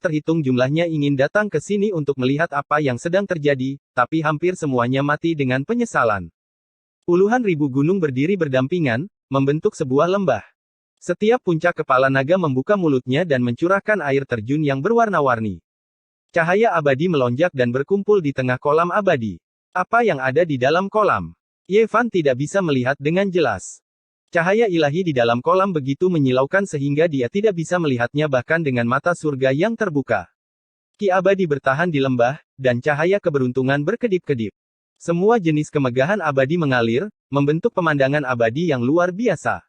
terhitung jumlahnya ingin datang ke sini untuk melihat apa yang sedang terjadi, tapi hampir semuanya mati dengan penyesalan. Puluhan ribu gunung berdiri berdampingan, membentuk sebuah lembah. Setiap puncak kepala naga membuka mulutnya dan mencurahkan air terjun yang berwarna-warni. Cahaya abadi melonjak dan berkumpul di tengah kolam abadi. Apa yang ada di dalam kolam? Ye Fan tidak bisa melihat dengan jelas. Cahaya ilahi di dalam kolam begitu menyilaukan sehingga dia tidak bisa melihatnya bahkan dengan mata surga yang terbuka. Ki abadi bertahan di lembah, dan cahaya keberuntungan berkedip-kedip. Semua jenis kemegahan abadi mengalir, membentuk pemandangan abadi yang luar biasa.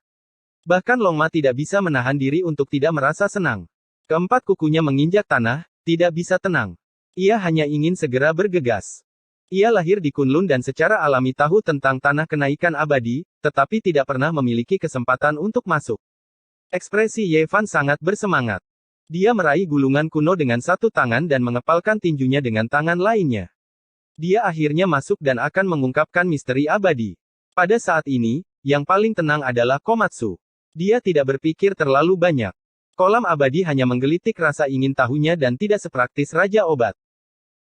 Bahkan Longma tidak bisa menahan diri untuk tidak merasa senang. Keempat kukunya menginjak tanah, tidak bisa tenang. Ia hanya ingin segera bergegas. Ia lahir di Kunlun dan secara alami tahu tentang tanah kenaikan abadi, tetapi tidak pernah memiliki kesempatan untuk masuk. Ekspresi Ye Fan sangat bersemangat. Dia meraih gulungan kuno dengan satu tangan dan mengepalkan tinjunya dengan tangan lainnya. Dia akhirnya masuk dan akan mengungkapkan misteri abadi. Pada saat ini, yang paling tenang adalah Komatsu. Dia tidak berpikir terlalu banyak. Kolam abadi hanya menggelitik rasa ingin tahunya dan tidak sepraktis Raja Obat.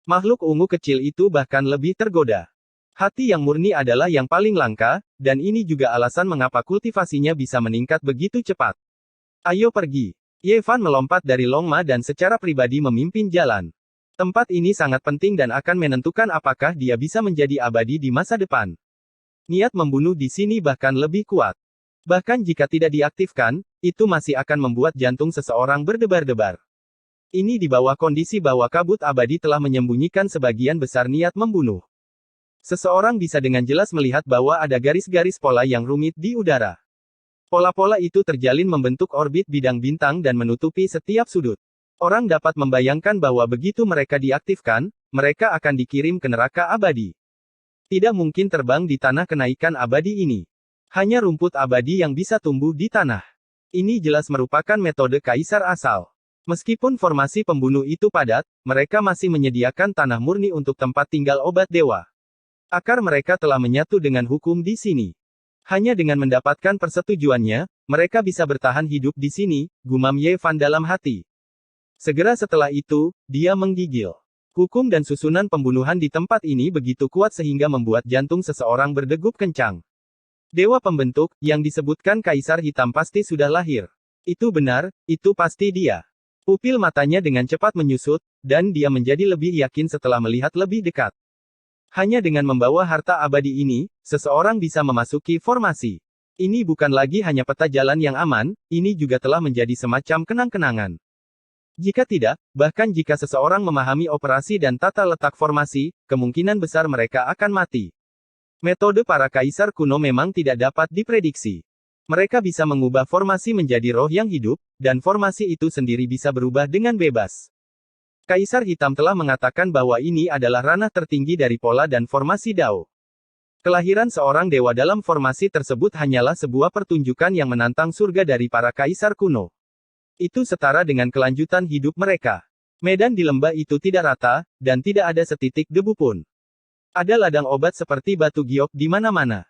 Makhluk ungu kecil itu bahkan lebih tergoda. Hati yang murni adalah yang paling langka, dan ini juga alasan mengapa kultivasinya bisa meningkat begitu cepat. Ayo pergi. Ye Fan melompat dari Longma dan secara pribadi memimpin jalan. Tempat ini sangat penting dan akan menentukan apakah dia bisa menjadi abadi di masa depan. Niat membunuh di sini bahkan lebih kuat. Bahkan jika tidak diaktifkan, itu masih akan membuat jantung seseorang berdebar-debar. Ini di bawah kondisi bahwa kabut abadi telah menyembunyikan sebagian besar niat membunuh. Seseorang bisa dengan jelas melihat bahwa ada garis-garis pola yang rumit di udara. Pola-pola itu terjalin membentuk orbit bidang bintang dan menutupi setiap sudut. Orang dapat membayangkan bahwa begitu mereka diaktifkan, mereka akan dikirim ke neraka abadi. Tidak mungkin terbang di tanah kenaikan abadi ini. Hanya rumput abadi yang bisa tumbuh di tanah. Ini jelas merupakan metode kaisar asal. Meskipun formasi pembunuh itu padat, mereka masih menyediakan tanah murni untuk tempat tinggal obat dewa. Akar mereka telah menyatu dengan hukum di sini. Hanya dengan mendapatkan persetujuannya, mereka bisa bertahan hidup di sini, gumam Ye Fan dalam hati. Segera setelah itu, dia menggigil. Hukum dan susunan pembunuhan di tempat ini begitu kuat sehingga membuat jantung seseorang berdegup kencang. Dewa pembentuk, yang disebutkan Kaisar Hitam pasti sudah lahir. Itu benar, itu pasti dia. Pupil matanya dengan cepat menyusut, dan dia menjadi lebih yakin setelah melihat lebih dekat. Hanya dengan membawa harta abadi ini, seseorang bisa memasuki formasi. Ini bukan lagi hanya peta jalan yang aman, ini juga telah menjadi semacam kenang-kenangan. Jika tidak, bahkan jika seseorang memahami operasi dan tata letak formasi, kemungkinan besar mereka akan mati. Metode para kaisar kuno memang tidak dapat diprediksi. Mereka bisa mengubah formasi menjadi roh yang hidup, dan formasi itu sendiri bisa berubah dengan bebas. Kaisar Hitam telah mengatakan bahwa ini adalah ranah tertinggi dari pola dan formasi Dao. Kelahiran seorang dewa dalam formasi tersebut hanyalah sebuah pertunjukan yang menantang surga dari para kaisar kuno. Itu setara dengan kelanjutan hidup mereka. Medan di lembah itu tidak rata, dan tidak ada setitik debu pun. Ada ladang obat seperti batu giok di mana-mana.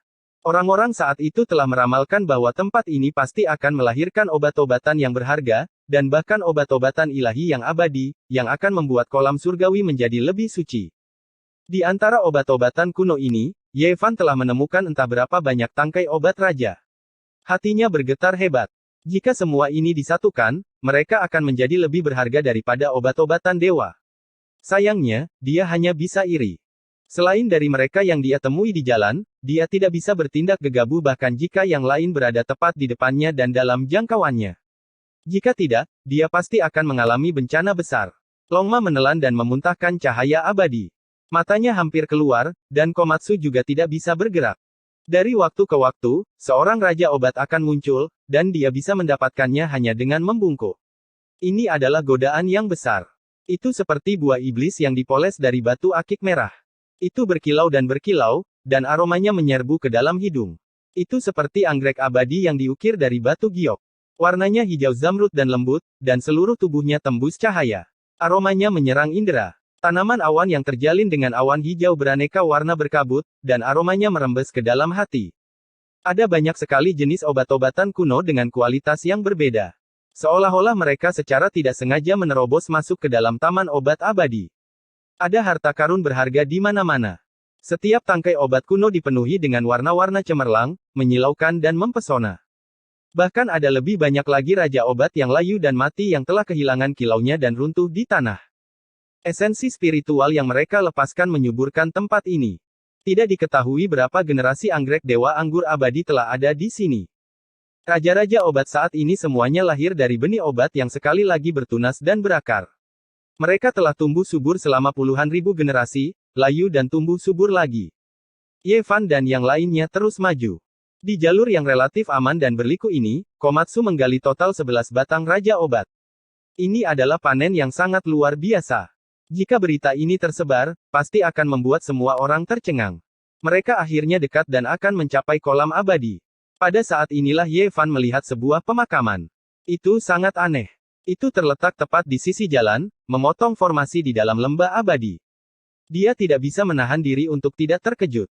Orang-orang saat itu telah meramalkan bahwa tempat ini pasti akan melahirkan obat-obatan yang berharga, dan bahkan obat-obatan ilahi yang abadi, yang akan membuat kolam surgawi menjadi lebih suci. Di antara obat-obatan kuno ini, Ye Fan telah menemukan entah berapa banyak tangkai obat raja. Hatinya bergetar hebat. Jika semua ini disatukan, mereka akan menjadi lebih berharga daripada obat-obatan dewa. Sayangnya, dia hanya bisa iri. Selain dari mereka yang dia temui di jalan, dia tidak bisa bertindak gegabah bahkan jika yang lain berada tepat di depannya dan dalam jangkauannya. Jika tidak, dia pasti akan mengalami bencana besar. Longma menelan dan memuntahkan cahaya abadi. Matanya hampir keluar, dan Komatsu juga tidak bisa bergerak. Dari waktu ke waktu, seorang raja obat akan muncul, dan dia bisa mendapatkannya hanya dengan membungkuk. Ini adalah godaan yang besar. Itu seperti buah iblis yang dipoles dari batu akik merah. Itu berkilau, dan aromanya menyerbu ke dalam hidung. Itu seperti anggrek abadi yang diukir dari batu giok. Warnanya hijau zamrud dan lembut, dan seluruh tubuhnya tembus cahaya. Aromanya menyerang indera. Tanaman awan yang terjalin dengan awan hijau beraneka warna berkabut, dan aromanya merembes ke dalam hati. Ada banyak sekali jenis obat-obatan kuno dengan kualitas yang berbeda. Seolah-olah mereka secara tidak sengaja menerobos masuk ke dalam taman obat abadi. Ada harta karun berharga di mana-mana. Setiap tangkai obat kuno dipenuhi dengan warna-warna cemerlang, menyilaukan dan mempesona. Bahkan ada lebih banyak lagi raja obat yang layu dan mati yang telah kehilangan kilaunya dan runtuh di tanah. Esensi spiritual yang mereka lepaskan menyuburkan tempat ini. Tidak diketahui berapa generasi anggrek dewa anggur abadi telah ada di sini. Raja-raja obat saat ini semuanya lahir dari benih obat yang sekali lagi bertunas dan berakar. Mereka telah tumbuh subur selama puluhan ribu generasi, layu dan tumbuh subur lagi. Ye Fan dan yang lainnya terus maju. Di jalur yang relatif aman dan berliku ini, Komatsu menggali total 11 batang raja obat. Ini adalah panen yang sangat luar biasa. Jika berita ini tersebar, pasti akan membuat semua orang tercengang. Mereka akhirnya dekat dan akan mencapai kolam abadi. Pada saat inilah Ye Fan melihat sebuah pemakaman. Itu sangat aneh. Itu terletak tepat di sisi jalan, memotong formasi di dalam lembah abadi. Dia tidak bisa menahan diri untuk tidak terkejut.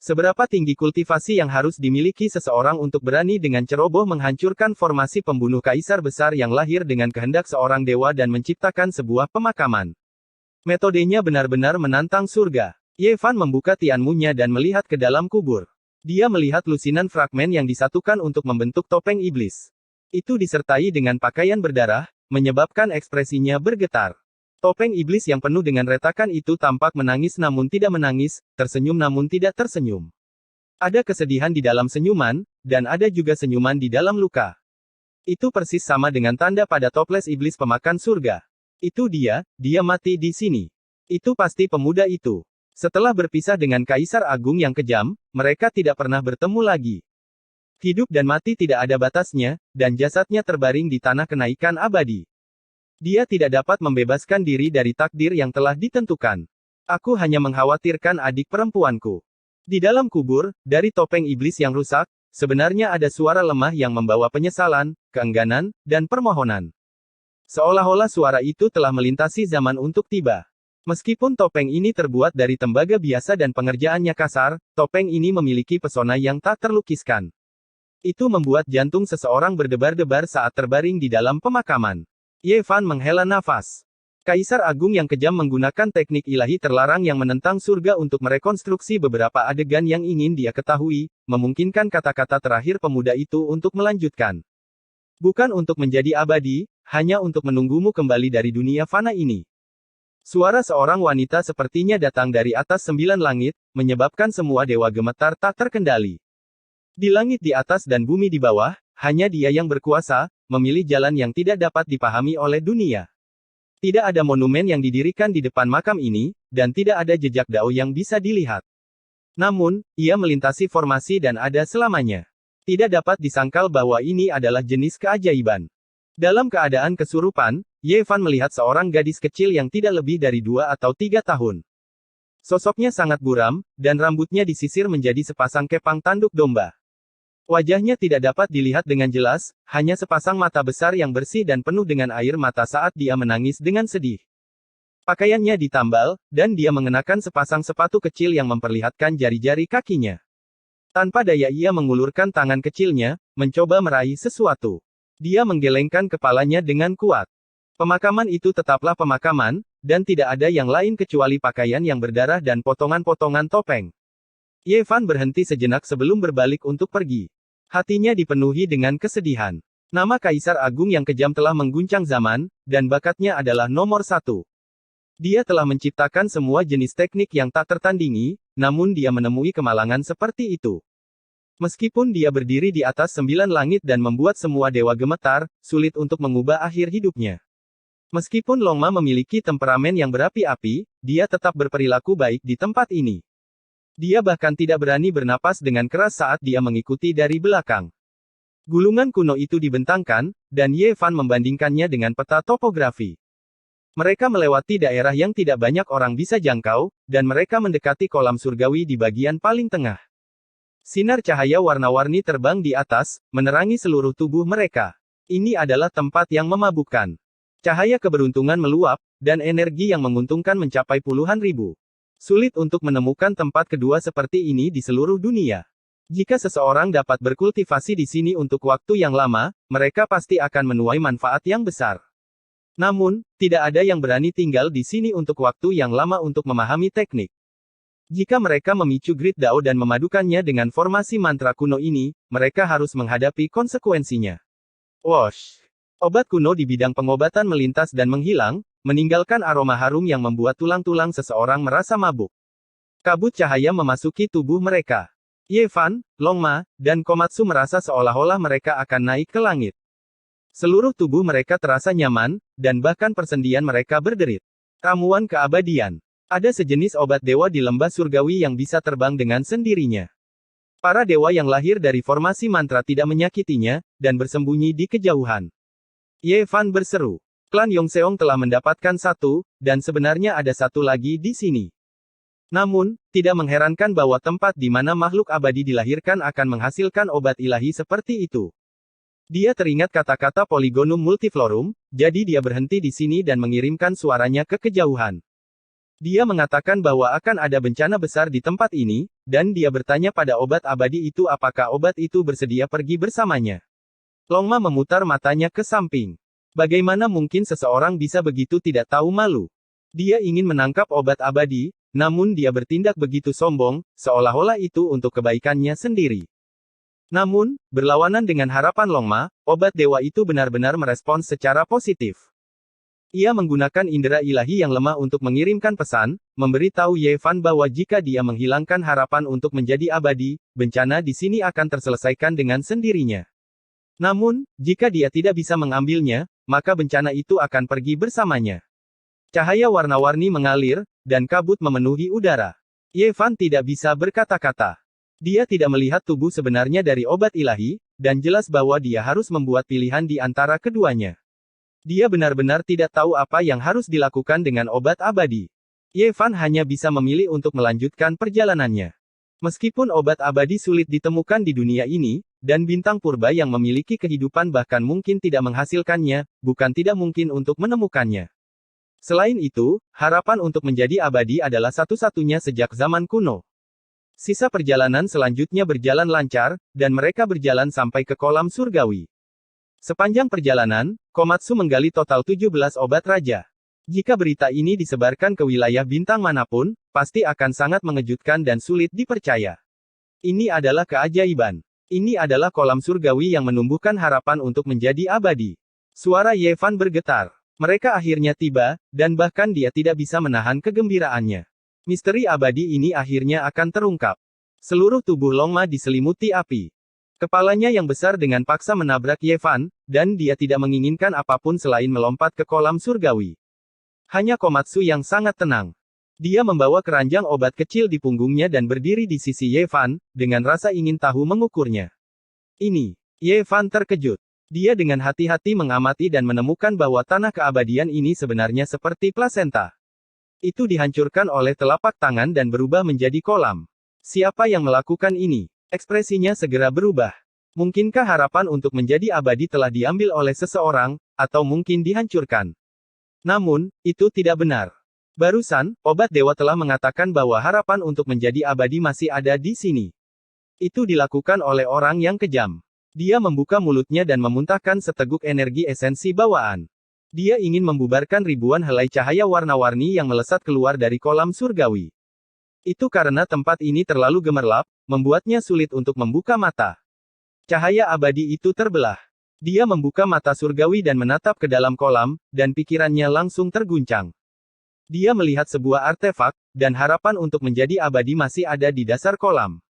Seberapa tinggi kultivasi yang harus dimiliki seseorang untuk berani dengan ceroboh menghancurkan formasi pembunuh kaisar besar yang lahir dengan kehendak seorang dewa dan menciptakan sebuah pemakaman. Metodenya benar-benar menantang surga. Ye Fan membuka tianmunya dan melihat ke dalam kubur. Dia melihat lusinan fragmen yang disatukan untuk membentuk topeng iblis. Itu disertai dengan pakaian berdarah, menyebabkan ekspresinya bergetar. Topeng iblis yang penuh dengan retakan itu tampak menangis namun tidak menangis, tersenyum namun tidak tersenyum. Ada kesedihan di dalam senyuman, dan ada juga senyuman di dalam luka. Itu persis sama dengan tanda pada toples iblis pemakan surga. Itu dia mati di sini. Itu pasti pemuda itu. Setelah berpisah dengan Kaisar Agung yang kejam, mereka tidak pernah bertemu lagi. Hidup dan mati tidak ada batasnya, dan jasadnya terbaring di tanah kenaikan abadi. Dia tidak dapat membebaskan diri dari takdir yang telah ditentukan. Aku hanya mengkhawatirkan adik perempuanku. Di dalam kubur, dari topeng iblis yang rusak, sebenarnya ada suara lemah yang membawa penyesalan, keengganan, dan permohonan. Seolah-olah suara itu telah melintasi zaman untuk tiba. Meskipun topeng ini terbuat dari tembaga biasa dan pengerjaannya kasar, topeng ini memiliki pesona yang tak terlukiskan. Itu membuat jantung seseorang berdebar-debar saat terbaring di dalam pemakaman. Ye Fan menghela nafas. Kaisar Agung yang kejam menggunakan teknik ilahi terlarang yang menentang surga untuk merekonstruksi beberapa adegan yang ingin dia ketahui, memungkinkan kata-kata terakhir pemuda itu untuk melanjutkan. Bukan untuk menjadi abadi, hanya untuk menunggumu kembali dari dunia fana ini. Suara seorang wanita sepertinya datang dari atas 9 langit, menyebabkan semua dewa gemetar tak terkendali. Di langit di atas dan bumi di bawah, hanya dia yang berkuasa, memilih jalan yang tidak dapat dipahami oleh dunia. Tidak ada monumen yang didirikan di depan makam ini, dan tidak ada jejak dao yang bisa dilihat. Namun, ia melintasi formasi dan ada selamanya. Tidak dapat disangkal bahwa ini adalah jenis keajaiban. Dalam keadaan kesurupan, Ye Fan melihat seorang gadis kecil yang tidak lebih dari 2 atau 3 tahun. Sosoknya sangat buram, dan rambutnya disisir menjadi sepasang kepang tanduk domba. Wajahnya tidak dapat dilihat dengan jelas, hanya sepasang mata besar yang bersih dan penuh dengan air mata saat dia menangis dengan sedih. Pakaiannya ditambal, dan dia mengenakan sepasang sepatu kecil yang memperlihatkan jari-jari kakinya. Tanpa daya ia mengulurkan tangan kecilnya, mencoba meraih sesuatu. Dia menggelengkan kepalanya dengan kuat. Pemakaman itu tetaplah pemakaman, dan tidak ada yang lain kecuali pakaian yang berdarah dan potongan-potongan topeng. Ye Fan berhenti sejenak sebelum berbalik untuk pergi. Hatinya dipenuhi dengan kesedihan. Nama Kaisar Agung yang kejam telah mengguncang zaman, dan bakatnya adalah nomor 1. Dia telah menciptakan semua jenis teknik yang tak tertandingi, namun dia menemui kemalangan seperti itu. Meskipun dia berdiri di atas 9 langit dan membuat semua dewa gemetar, sulit untuk mengubah akhir hidupnya. Meskipun Longma memiliki temperamen yang berapi-api, dia tetap berperilaku baik di tempat ini. Dia bahkan tidak berani bernapas dengan keras saat dia mengikuti dari belakang. Gulungan kuno itu dibentangkan, dan Ye Fan membandingkannya dengan peta topografi. Mereka melewati daerah yang tidak banyak orang bisa jangkau, dan mereka mendekati kolam surgawi di bagian paling tengah. Sinar cahaya warna-warni terbang di atas, menerangi seluruh tubuh mereka. Ini adalah tempat yang memabukkan. Cahaya keberuntungan meluap, dan energi yang menguntungkan mencapai puluhan ribu. Sulit untuk menemukan tempat kedua seperti ini di seluruh dunia. Jika seseorang dapat berkultivasi di sini untuk waktu yang lama, mereka pasti akan menuai manfaat yang besar. Namun, tidak ada yang berani tinggal di sini untuk waktu yang lama untuk memahami teknik. Jika mereka memicu Grid Dao dan memadukannya dengan formasi mantra kuno ini, mereka harus menghadapi konsekuensinya. Wosh! Obat kuno di bidang pengobatan melintas dan menghilang, meninggalkan aroma harum yang membuat tulang-tulang seseorang merasa mabuk. Kabut cahaya memasuki tubuh mereka. Ye Fan, Long Ma, dan Komatsu merasa seolah-olah mereka akan naik ke langit. Seluruh tubuh mereka terasa nyaman, dan bahkan persendian mereka berderit. Ramuan keabadian. Ada sejenis obat dewa di lembah surgawi yang bisa terbang dengan sendirinya. Para dewa yang lahir dari formasi mantra tidak menyakitinya, dan bersembunyi di kejauhan. Ye Fan berseru. Klan Yongseong telah mendapatkan satu, dan sebenarnya ada satu lagi di sini. Namun, tidak mengherankan bahwa tempat di mana makhluk abadi dilahirkan akan menghasilkan obat ilahi seperti itu. Dia teringat kata-kata Polygonum Multiflorum, jadi dia berhenti di sini dan mengirimkan suaranya ke kejauhan. Dia mengatakan bahwa akan ada bencana besar di tempat ini, dan dia bertanya pada obat abadi itu apakah obat itu bersedia pergi bersamanya. Longma memutar matanya ke samping. Bagaimana mungkin seseorang bisa begitu tidak tahu malu? Dia ingin menangkap obat abadi, namun dia bertindak begitu sombong, seolah-olah itu untuk kebaikannya sendiri. Namun, berlawanan dengan harapan Longma, obat dewa itu benar-benar merespons secara positif. Ia menggunakan indera ilahi yang lemah untuk mengirimkan pesan, memberitahu Ye Fan bahwa jika dia menghilangkan harapan untuk menjadi abadi, bencana di sini akan terselesaikan dengan sendirinya. Namun, jika dia tidak bisa mengambilnya, maka bencana itu akan pergi bersamanya. Cahaya warna-warni mengalir, dan kabut memenuhi udara. Ye Fan tidak bisa berkata-kata. Dia tidak melihat tubuh sebenarnya dari obat ilahi, dan jelas bahwa dia harus membuat pilihan di antara keduanya. Dia benar-benar tidak tahu apa yang harus dilakukan dengan obat abadi. Ye Fan hanya bisa memilih untuk melanjutkan perjalanannya. Meskipun obat abadi sulit ditemukan di dunia ini, dan bintang purba yang memiliki kehidupan bahkan mungkin tidak menghasilkannya, bukan tidak mungkin untuk menemukannya. Selain itu, harapan untuk menjadi abadi adalah satu-satunya sejak zaman kuno. Sisa perjalanan selanjutnya berjalan lancar, dan mereka berjalan sampai ke kolam surgawi. Sepanjang perjalanan, Komatsu menggali total 17 obat raja. Jika berita ini disebarkan ke wilayah bintang manapun, pasti akan sangat mengejutkan dan sulit dipercaya. Ini adalah keajaiban. Ini adalah kolam surgawi yang menumbuhkan harapan untuk menjadi abadi. Suara Ye Fan bergetar. Mereka akhirnya tiba, dan bahkan dia tidak bisa menahan kegembiraannya. Misteri abadi ini akhirnya akan terungkap. Seluruh tubuh Longma diselimuti api. Kepalanya yang besar dengan paksa menabrak Ye Fan, dan dia tidak menginginkan apapun selain melompat ke kolam surgawi. Hanya Komatsu yang sangat tenang. Dia membawa keranjang obat kecil di punggungnya dan berdiri di sisi Ye Fan, dengan rasa ingin tahu mengukurnya. Ini. Ye Fan terkejut. Dia dengan hati-hati mengamati dan menemukan bahwa tanah keabadian ini sebenarnya seperti plasenta. Itu dihancurkan oleh telapak tangan dan berubah menjadi kolam. Siapa yang melakukan ini? Ekspresinya segera berubah. Mungkinkah harapan untuk menjadi abadi telah diambil oleh seseorang, atau mungkin dihancurkan? Namun, itu tidak benar. Barusan, obat dewa telah mengatakan bahwa harapan untuk menjadi abadi masih ada di sini. Itu dilakukan oleh orang yang kejam. Dia membuka mulutnya dan memuntahkan seteguk energi esensi bawaan. Dia ingin membubarkan ribuan helai cahaya warna-warni yang melesat keluar dari kolam surgawi. Itu karena tempat ini terlalu gemerlap, membuatnya sulit untuk membuka mata. Cahaya abadi itu terbelah. Dia membuka mata surgawi dan menatap ke dalam kolam, dan pikirannya langsung terguncang. Dia melihat sebuah artefak, dan harapan untuk menjadi abadi masih ada di dasar kolam.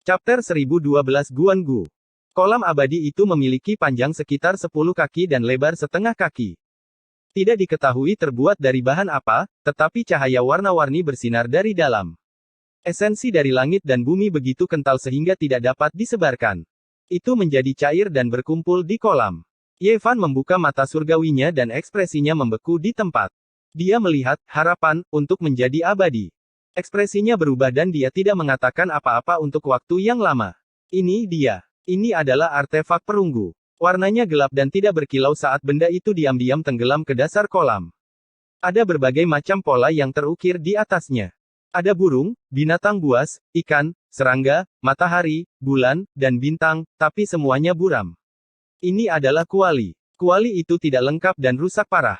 Chapter 1012 Guangu. Kolam abadi itu memiliki panjang sekitar 10 kaki dan lebar setengah kaki. Tidak diketahui terbuat dari bahan apa, tetapi cahaya warna-warni bersinar dari dalam. Esensi dari langit dan bumi begitu kental sehingga tidak dapat disebarkan. Itu menjadi cair dan berkumpul di kolam. Ye Fan membuka mata surgawinya dan ekspresinya membeku di tempat. Dia melihat harapan untuk menjadi abadi. Ekspresinya berubah dan dia tidak mengatakan apa-apa untuk waktu yang lama. Ini dia. Ini adalah artefak perunggu. Warnanya gelap dan tidak berkilau saat benda itu diam-diam tenggelam ke dasar kolam. Ada berbagai macam pola yang terukir di atasnya. Ada burung, binatang buas, ikan, serangga, matahari, bulan, dan bintang, tapi semuanya buram. Ini adalah kuali. Kuali itu tidak lengkap dan rusak parah.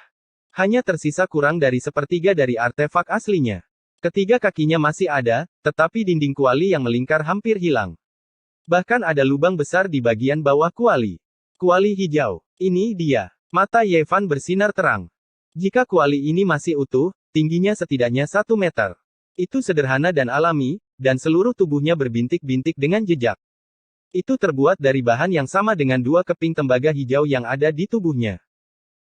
Hanya tersisa kurang dari sepertiga dari artefak aslinya. Ketiga kakinya masih ada, tetapi dinding kuali yang melingkar hampir hilang. Bahkan ada lubang besar di bagian bawah kuali. Kuali hijau. Ini dia. Mata Yevan bersinar terang. Jika kuali ini masih utuh, tingginya setidaknya 1 meter. Itu sederhana dan alami, dan seluruh tubuhnya berbintik-bintik dengan jejak. Itu terbuat dari bahan yang sama dengan 2 keping tembaga hijau yang ada di tubuhnya.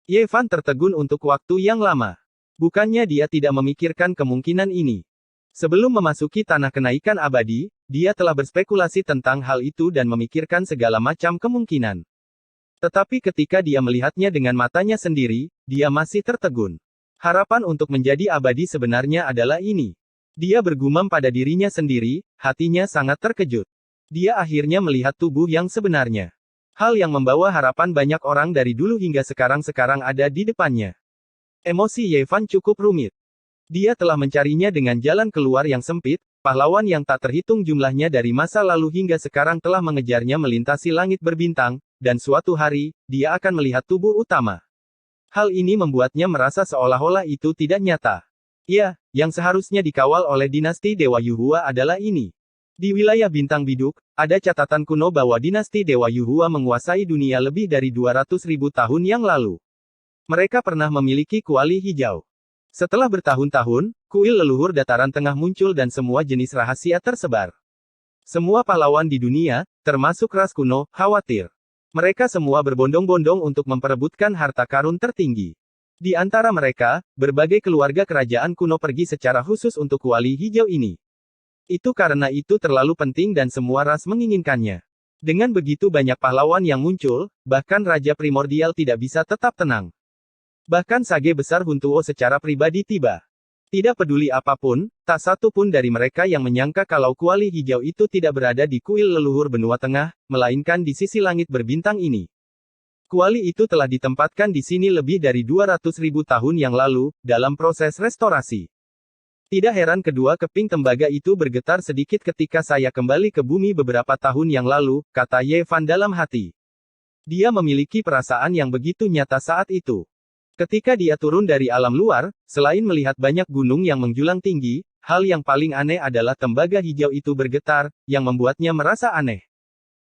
Yevan tertegun untuk waktu yang lama. Bukannya dia tidak memikirkan kemungkinan ini. Sebelum memasuki tanah kenaikan abadi, dia telah berspekulasi tentang hal itu dan memikirkan segala macam kemungkinan. Tetapi ketika dia melihatnya dengan matanya sendiri, dia masih tertegun. Harapan untuk menjadi abadi sebenarnya adalah ini. Dia bergumam pada dirinya sendiri, hatinya sangat terkejut. Dia akhirnya melihat tubuh yang sebenarnya. Hal yang membawa harapan banyak orang dari dulu hingga sekarang ada di depannya. Emosi Yevan cukup rumit. Dia telah mencarinya dengan jalan keluar yang sempit, pahlawan yang tak terhitung jumlahnya dari masa lalu hingga sekarang telah mengejarnya melintasi langit berbintang, dan suatu hari, dia akan melihat tubuh utama. Hal ini membuatnya merasa seolah-olah itu tidak nyata. Ya, yang seharusnya dikawal oleh dinasti Dewa Yuhua adalah ini. Di wilayah Bintang Biduk, ada catatan kuno bahwa dinasti Dewa Yuhua menguasai dunia lebih dari 200.000 tahun yang lalu. Mereka pernah memiliki kuali hijau. Setelah bertahun-tahun, kuil leluhur dataran tengah muncul dan semua jenis rahasia tersebar. Semua pahlawan di dunia, termasuk ras kuno, khawatir. Mereka semua berbondong-bondong untuk memperebutkan harta karun tertinggi. Di antara mereka, berbagai keluarga kerajaan kuno pergi secara khusus untuk kuali hijau ini. Itu karena itu terlalu penting dan semua ras menginginkannya. Dengan begitu banyak pahlawan yang muncul, bahkan Raja Primordial tidak bisa tetap tenang. Bahkan Sage Besar Huntuo secara pribadi tiba. Tidak peduli apapun, tak satu pun dari mereka yang menyangka kalau kuali hijau itu tidak berada di kuil leluhur benua tengah, melainkan di sisi langit berbintang ini. Kuali itu telah ditempatkan di sini lebih dari 200.000 tahun yang lalu, dalam proses restorasi. Tidak heran kedua keping tembaga itu bergetar sedikit ketika saya kembali ke bumi beberapa tahun yang lalu, kata Yevan dalam hati. Dia memiliki perasaan yang begitu nyata saat itu. Ketika dia turun dari alam luar, selain melihat banyak gunung yang menjulang tinggi, hal yang paling aneh adalah tembaga hijau itu bergetar, yang membuatnya merasa aneh.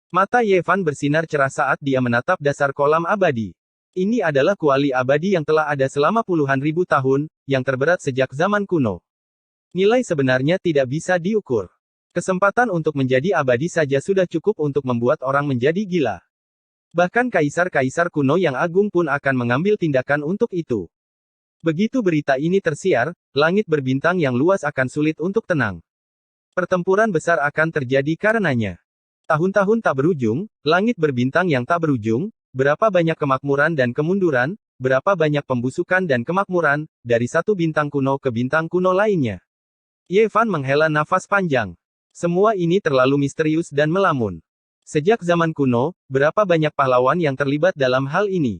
Mata Yevan bersinar cerah saat dia menatap dasar kolam abadi. Ini adalah kuali abadi yang telah ada selama puluhan ribu tahun, yang terberat sejak zaman kuno. Nilai sebenarnya tidak bisa diukur. Kesempatan untuk menjadi abadi saja sudah cukup untuk membuat orang menjadi gila. Bahkan kaisar-kaisar kuno yang agung pun akan mengambil tindakan untuk itu. Begitu berita ini tersiar, langit berbintang yang luas akan sulit untuk tenang. Pertempuran besar akan terjadi karenanya. Tahun-tahun tak berujung, langit berbintang yang tak berujung, berapa banyak kemakmuran dan kemunduran, berapa banyak pembusukan dan kemakmuran, dari satu bintang kuno ke bintang kuno lainnya. Yevan menghela nafas panjang. Semua ini terlalu misterius dan melamun. Sejak zaman kuno, berapa banyak pahlawan yang terlibat dalam hal ini.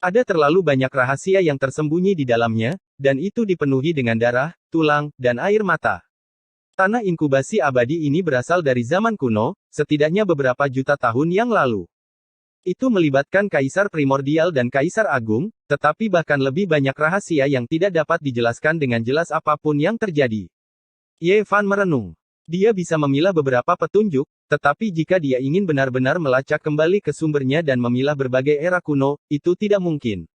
Ada terlalu banyak rahasia yang tersembunyi di dalamnya, dan itu dipenuhi dengan darah, tulang, dan air mata. Tanah inkubasi abadi ini berasal dari zaman kuno, setidaknya beberapa juta tahun yang lalu. Itu melibatkan Kaisar Primordial dan Kaisar Agung, tetapi bahkan lebih banyak rahasia yang tidak dapat dijelaskan dengan jelas apapun yang terjadi. Yevan merenung. Dia bisa memilah beberapa petunjuk, tetapi jika dia ingin benar-benar melacak kembali ke sumbernya dan memilah berbagai era kuno, itu tidak mungkin.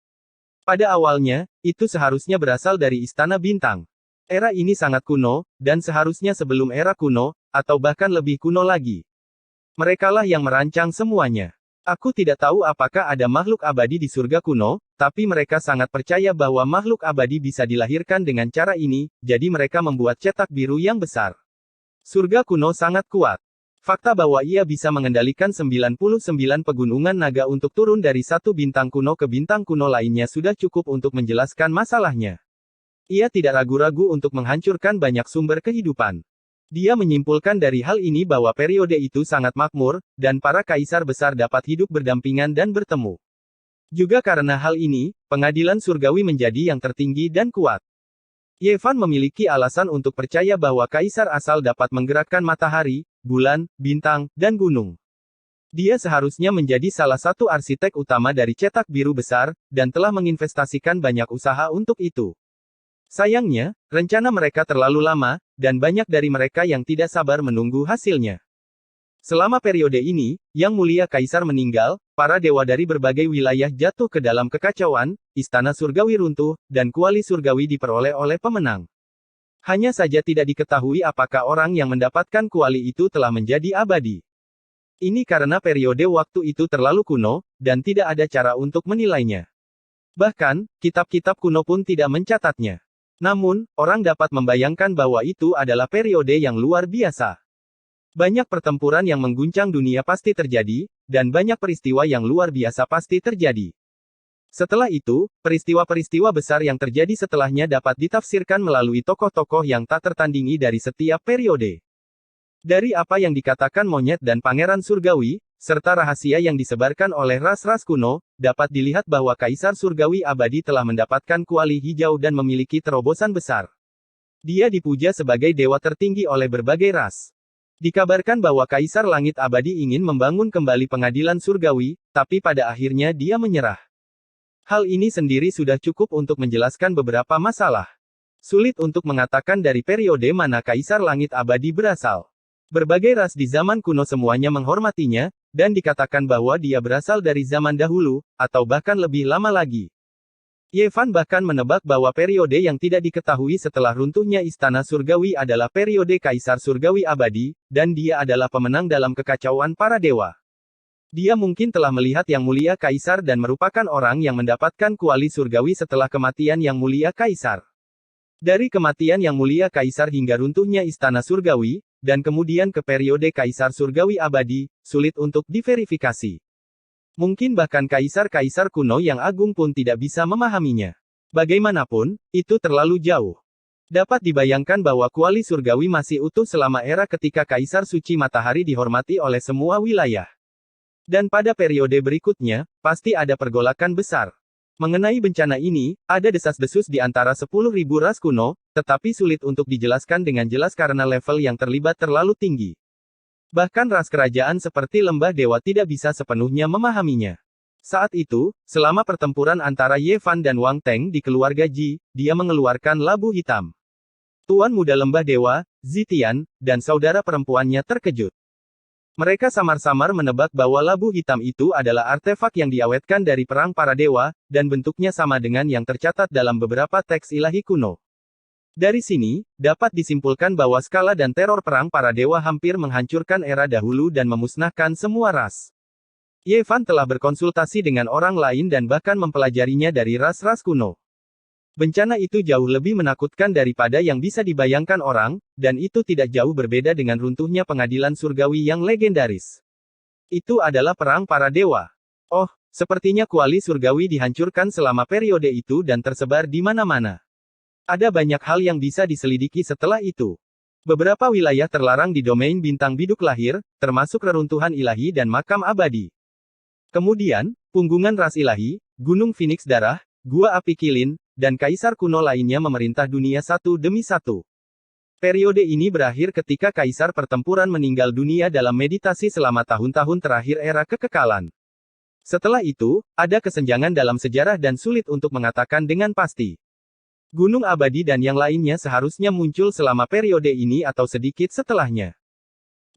Pada awalnya, itu seharusnya berasal dari Istana Bintang. Era ini sangat kuno, dan seharusnya sebelum era kuno, atau bahkan lebih kuno lagi. Merekalah yang merancang semuanya. Aku tidak tahu apakah ada makhluk abadi di surga kuno, tapi mereka sangat percaya bahwa makhluk abadi bisa dilahirkan dengan cara ini, jadi mereka membuat cetak biru yang besar. Surga kuno sangat kuat. Fakta bahwa ia bisa mengendalikan 99 pegunungan naga untuk turun dari satu bintang kuno ke bintang kuno lainnya sudah cukup untuk menjelaskan masalahnya. Ia tidak ragu-ragu untuk menghancurkan banyak sumber kehidupan. Dia menyimpulkan dari hal ini bahwa periode itu sangat makmur, dan para kaisar besar dapat hidup berdampingan dan bertemu. Juga karena hal ini, pengadilan surgawi menjadi yang tertinggi dan kuat. Yevan memiliki alasan untuk percaya bahwa Kaisar Asal dapat menggerakkan matahari, bulan, bintang, dan gunung. Dia seharusnya menjadi salah satu arsitek utama dari cetak biru besar, dan telah menginvestasikan banyak usaha untuk itu. Sayangnya, rencana mereka terlalu lama, dan banyak dari mereka yang tidak sabar menunggu hasilnya. Selama periode ini, Yang Mulia Kaisar meninggal, para dewa dari berbagai wilayah jatuh ke dalam kekacauan, istana surgawi runtuh, dan kuali surgawi diperoleh oleh pemenang. Hanya saja tidak diketahui apakah orang yang mendapatkan kuali itu telah menjadi abadi. Ini karena periode waktu itu terlalu kuno, dan tidak ada cara untuk menilainya. Bahkan, kitab-kitab kuno pun tidak mencatatnya. Namun, orang dapat membayangkan bahwa itu adalah periode yang luar biasa. Banyak pertempuran yang mengguncang dunia pasti terjadi, dan banyak peristiwa yang luar biasa pasti terjadi. Setelah itu, peristiwa-peristiwa besar yang terjadi setelahnya dapat ditafsirkan melalui tokoh-tokoh yang tak tertandingi dari setiap periode. Dari apa yang dikatakan monyet dan pangeran surgawi, serta rahasia yang disebarkan oleh ras-ras kuno, dapat dilihat bahwa Kaisar Surgawi Abadi telah mendapatkan kuali hijau dan memiliki terobosan besar. Dia dipuja sebagai dewa tertinggi oleh berbagai ras. Dikabarkan bahwa Kaisar Langit Abadi ingin membangun kembali pengadilan surgawi, tapi pada akhirnya dia menyerah. Hal ini sendiri sudah cukup untuk menjelaskan beberapa masalah. Sulit untuk mengatakan dari periode mana Kaisar Langit Abadi berasal. Berbagai ras di zaman kuno semuanya menghormatinya, dan dikatakan bahwa dia berasal dari zaman dahulu, atau bahkan lebih lama lagi. Yevan bahkan menebak bahwa periode yang tidak diketahui setelah runtuhnya Istana Surgawi adalah periode Kaisar Surgawi Abadi, dan dia adalah pemenang dalam kekacauan para dewa. Dia mungkin telah melihat Yang Mulia Kaisar dan merupakan orang yang mendapatkan kuali surgawi setelah kematian Yang Mulia Kaisar. Dari kematian Yang Mulia Kaisar hingga runtuhnya Istana Surgawi, dan kemudian ke periode Kaisar Surgawi Abadi, sulit untuk diverifikasi. Mungkin bahkan kaisar-kaisar kuno yang agung pun tidak bisa memahaminya. Bagaimanapun, itu terlalu jauh. Dapat dibayangkan bahwa kuali surgawi masih utuh selama era ketika Kaisar Suci Matahari dihormati oleh semua wilayah. Dan pada periode berikutnya, pasti ada pergolakan besar. Mengenai bencana ini, ada desas-desus di antara 10.000 ras kuno, tetapi sulit untuk dijelaskan dengan jelas karena level yang terlibat terlalu tinggi. Bahkan ras kerajaan seperti Lembah Dewa tidak bisa sepenuhnya memahaminya. Saat itu, selama pertempuran antara Yevan dan Wang Teng di keluarga Ji, dia mengeluarkan labu hitam. Tuan Muda Lembah Dewa, Zitian, dan saudara perempuannya terkejut. Mereka samar-samar menebak bahwa labu hitam itu adalah artefak yang diawetkan dari perang para dewa, dan bentuknya sama dengan yang tercatat dalam beberapa teks ilahi kuno. Dari sini, dapat disimpulkan bahwa skala dan teror perang para dewa hampir menghancurkan era dahulu dan memusnahkan semua ras. Yevan telah berkonsultasi dengan orang lain dan bahkan mempelajarinya dari ras-ras kuno. Bencana itu jauh lebih menakutkan daripada yang bisa dibayangkan orang, dan itu tidak jauh berbeda dengan runtuhnya pengadilan surgawi yang legendaris. Itu adalah perang para dewa. Oh, sepertinya kuali surgawi dihancurkan selama periode itu dan tersebar di mana-mana. Ada banyak hal yang bisa diselidiki setelah itu. Beberapa wilayah terlarang di domain bintang biduk lahir, termasuk reruntuhan ilahi dan makam abadi. Kemudian, punggungan ras ilahi, Gunung Phoenix Darah, Gua Api Kilin, dan kaisar kuno lainnya memerintah dunia satu demi satu. Periode ini berakhir ketika kaisar pertempuran meninggal dunia dalam meditasi selama tahun-tahun terakhir era kekekalan. Setelah itu, ada kesenjangan dalam sejarah dan sulit untuk mengatakan dengan pasti. Gunung Abadi dan yang lainnya seharusnya muncul selama periode ini atau sedikit setelahnya.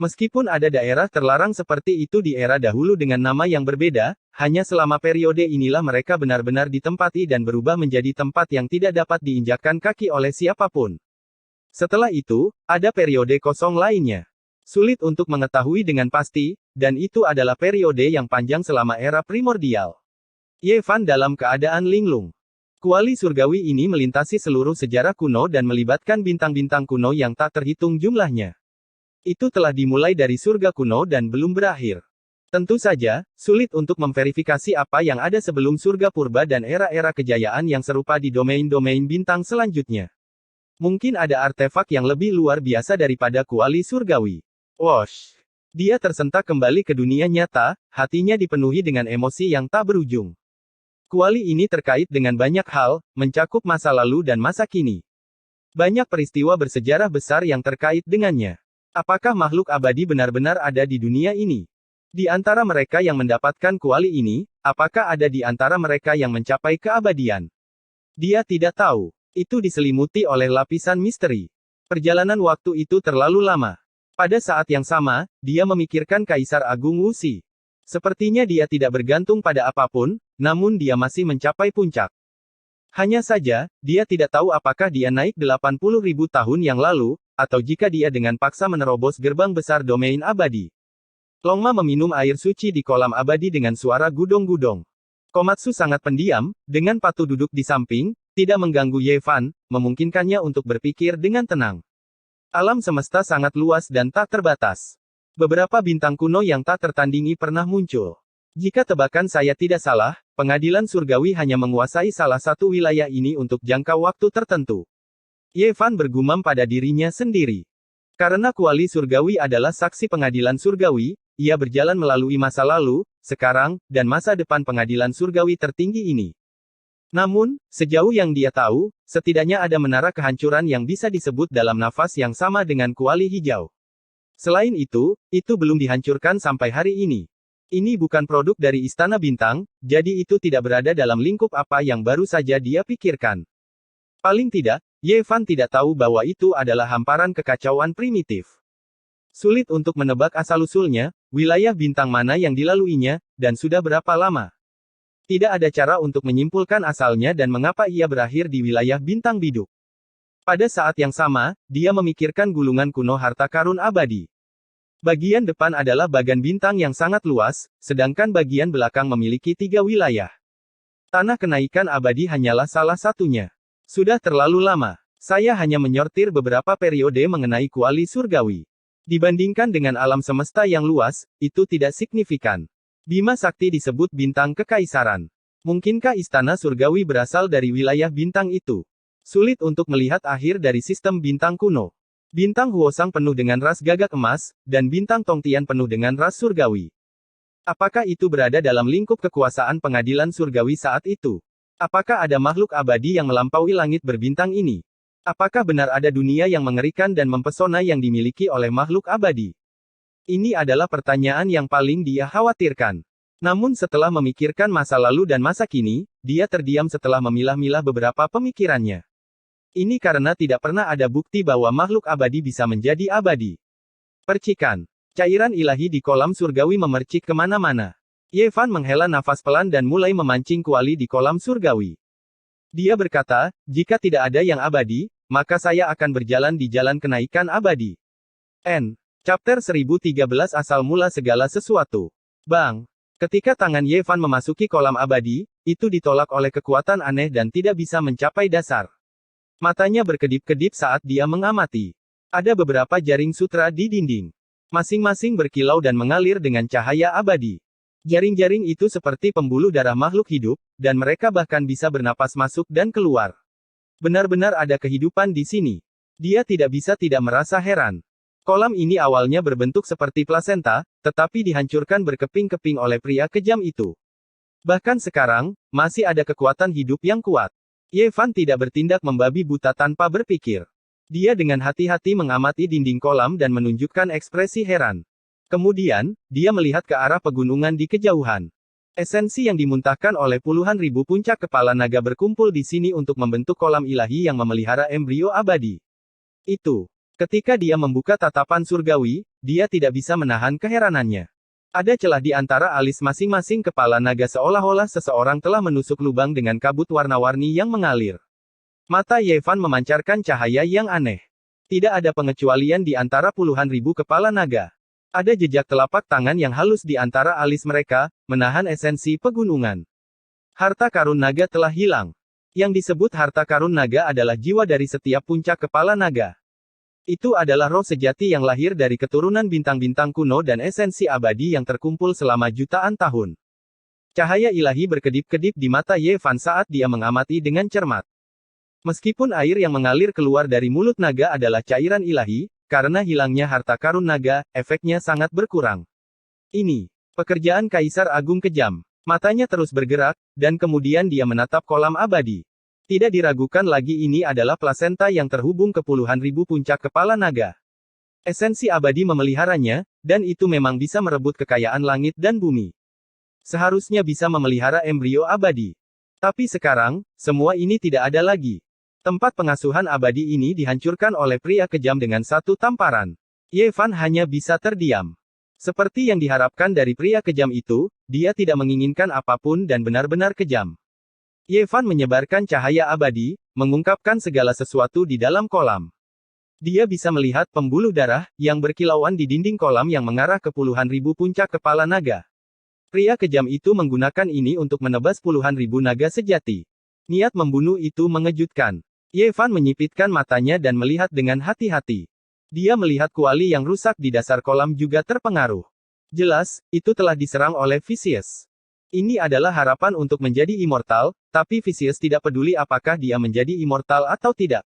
Meskipun ada daerah terlarang seperti itu di era dahulu dengan nama yang berbeda, hanya selama periode inilah mereka benar-benar ditempati dan berubah menjadi tempat yang tidak dapat diinjakkan kaki oleh siapapun. Setelah itu, ada periode kosong lainnya. Sulit untuk mengetahui dengan pasti, dan itu adalah periode yang panjang selama era primordial. Yevan dalam keadaan linglung. Kuali surgawi ini melintasi seluruh sejarah kuno dan melibatkan bintang-bintang kuno yang tak terhitung jumlahnya. Itu telah dimulai dari surga kuno dan belum berakhir. Tentu saja, sulit untuk memverifikasi apa yang ada sebelum surga purba dan era-era kejayaan yang serupa di domain-domain bintang selanjutnya. Mungkin ada artefak yang lebih luar biasa daripada kuali surgawi. Wosh! Dia tersentak kembali ke dunia nyata, hatinya dipenuhi dengan emosi yang tak berujung. Kuali ini terkait dengan banyak hal, mencakup masa lalu dan masa kini. Banyak peristiwa bersejarah besar yang terkait dengannya. Apakah makhluk abadi benar-benar ada di dunia ini? Di antara mereka yang mendapatkan kuali ini, apakah ada di antara mereka yang mencapai keabadian? Dia tidak tahu. Itu diselimuti oleh lapisan misteri. Perjalanan waktu itu terlalu lama. Pada saat yang sama, dia memikirkan Kaisar Agung Wuxi. Sepertinya dia tidak bergantung pada apapun, namun dia masih mencapai puncak. Hanya saja, dia tidak tahu apakah dia naik 80.000 tahun yang lalu, atau jika dia dengan paksa menerobos gerbang besar domain abadi. Longma meminum air suci di kolam abadi dengan suara gudong-gudong. Komatsu sangat pendiam, dengan Patu duduk di samping, tidak mengganggu Ye Fan, memungkinkannya untuk berpikir dengan tenang. Alam semesta sangat luas dan tak terbatas. Beberapa bintang kuno yang tak tertandingi pernah muncul. Jika tebakan saya tidak salah, pengadilan surgawi hanya menguasai salah satu wilayah ini untuk jangka waktu tertentu. Ye Fan bergumam pada dirinya sendiri. Karena kuali surgawi adalah saksi pengadilan surgawi, ia berjalan melalui masa lalu, sekarang, dan masa depan pengadilan surgawi tertinggi ini. Namun, sejauh yang dia tahu, setidaknya ada menara kehancuran yang bisa disebut dalam nafas yang sama dengan kuali hijau. Selain itu belum dihancurkan sampai hari ini. Ini bukan produk dari Istana Bintang, jadi itu tidak berada dalam lingkup apa yang baru saja dia pikirkan. Paling tidak, Ye Fan tidak tahu bahwa itu adalah hamparan kekacauan primitif. Sulit untuk menebak asal-usulnya, wilayah bintang mana yang dilaluinya, dan sudah berapa lama. Tidak ada cara untuk menyimpulkan asalnya dan mengapa ia berakhir di wilayah bintang biduk. Pada saat yang sama, dia memikirkan gulungan kuno harta karun abadi. Bagian depan adalah bagan bintang yang sangat luas, sedangkan bagian belakang memiliki 3 wilayah. Tanah kenaikan abadi hanyalah salah satunya. Sudah terlalu lama. Saya hanya menyortir beberapa periode mengenai kuali surgawi. Dibandingkan dengan alam semesta yang luas, itu tidak signifikan. Bima Sakti disebut bintang kekaisaran. Mungkinkah istana surgawi berasal dari wilayah bintang itu? Sulit untuk melihat akhir dari sistem bintang kuno. Bintang Huosang penuh dengan ras gagak emas, dan bintang Tongtian penuh dengan ras surgawi. Apakah itu berada dalam lingkup kekuasaan pengadilan surgawi saat itu? Apakah ada makhluk abadi yang melampaui langit berbintang ini? Apakah benar ada dunia yang mengerikan dan mempesona yang dimiliki oleh makhluk abadi? Ini adalah pertanyaan yang paling dia khawatirkan. Namun setelah memikirkan masa lalu dan masa kini, dia terdiam setelah memilah-milah beberapa pemikirannya. Ini karena tidak pernah ada bukti bahwa makhluk abadi bisa menjadi abadi. Percikan. Cairan ilahi di kolam surgawi memercik kemana-mana. Ye Fan menghela nafas pelan dan mulai memancing kuali di kolam surgawi. Dia berkata, jika tidak ada yang abadi, maka saya akan berjalan di jalan kenaikan abadi. Chapter 1013 Asal mula segala sesuatu. Bang! Ketika tangan Ye Fan memasuki kolam abadi, itu ditolak oleh kekuatan aneh dan tidak bisa mencapai dasar. Matanya berkedip-kedip saat dia mengamati. Ada beberapa jaring sutra di dinding. Masing-masing berkilau dan mengalir dengan cahaya abadi. Jaring-jaring itu seperti pembuluh darah makhluk hidup, dan mereka bahkan bisa bernapas masuk dan keluar. Benar-benar ada kehidupan di sini. Dia tidak bisa tidak merasa heran. Kolam ini awalnya berbentuk seperti plasenta, tetapi dihancurkan berkeping-keping oleh pria kejam itu. Bahkan sekarang, masih ada kekuatan hidup yang kuat. Ye Fan tidak bertindak membabi buta tanpa berpikir. Dia dengan hati-hati mengamati dinding kolam dan menunjukkan ekspresi heran. Kemudian, dia melihat ke arah pegunungan di kejauhan. Esensi yang dimuntahkan oleh puluhan ribu puncak kepala naga berkumpul di sini untuk membentuk kolam ilahi yang memelihara embrio abadi. Itu. Ketika dia membuka tatapan surgawi, dia tidak bisa menahan keheranannya. Ada celah di antara alis masing-masing kepala naga seolah-olah seseorang telah menusuk lubang dengan kabut warna-warni yang mengalir. Mata Ye Fan memancarkan cahaya yang aneh. Tidak ada pengecualian di antara puluhan ribu kepala naga. Ada jejak telapak tangan yang halus di antara alis mereka, menahan esensi pegunungan. Harta karun naga telah hilang. Yang disebut harta karun naga adalah jiwa dari setiap puncak kepala naga. Itu adalah roh sejati yang lahir dari keturunan bintang-bintang kuno dan esensi abadi yang terkumpul selama jutaan tahun. Cahaya ilahi berkedip-kedip di mata Ye Fan saat dia mengamati dengan cermat. Meskipun air yang mengalir keluar dari mulut naga adalah cairan ilahi, karena hilangnya harta karun naga, efeknya sangat berkurang. Ini pekerjaan Kaisar Agung kejam. Matanya terus bergerak, dan kemudian dia menatap kolam abadi. Tidak diragukan lagi ini adalah plasenta yang terhubung ke puluhan ribu puncak kepala naga. Esensi abadi memeliharanya, dan itu memang bisa merebut kekayaan langit dan bumi. Seharusnya bisa memelihara embrio abadi. Tapi sekarang, semua ini tidak ada lagi. Tempat pengasuhan abadi ini dihancurkan oleh pria kejam dengan satu tamparan. Ye Fan hanya bisa terdiam. Seperti yang diharapkan dari pria kejam itu, dia tidak menginginkan apapun dan benar-benar kejam. Ye Fan menyebarkan cahaya abadi, mengungkapkan segala sesuatu di dalam kolam. Dia bisa melihat pembuluh darah, yang berkilauan di dinding kolam yang mengarah ke puluhan ribu puncak kepala naga. Pria kejam itu menggunakan ini untuk menebas puluhan ribu naga sejati. Niat membunuh itu mengejutkan. Ye Fan menyipitkan matanya dan melihat dengan hati-hati. Dia melihat kuali yang rusak di dasar kolam juga terpengaruh. Jelas, itu telah diserang oleh Vicious. Ini adalah harapan untuk menjadi immortal, tapi Vicious tidak peduli apakah dia menjadi immortal atau tidak.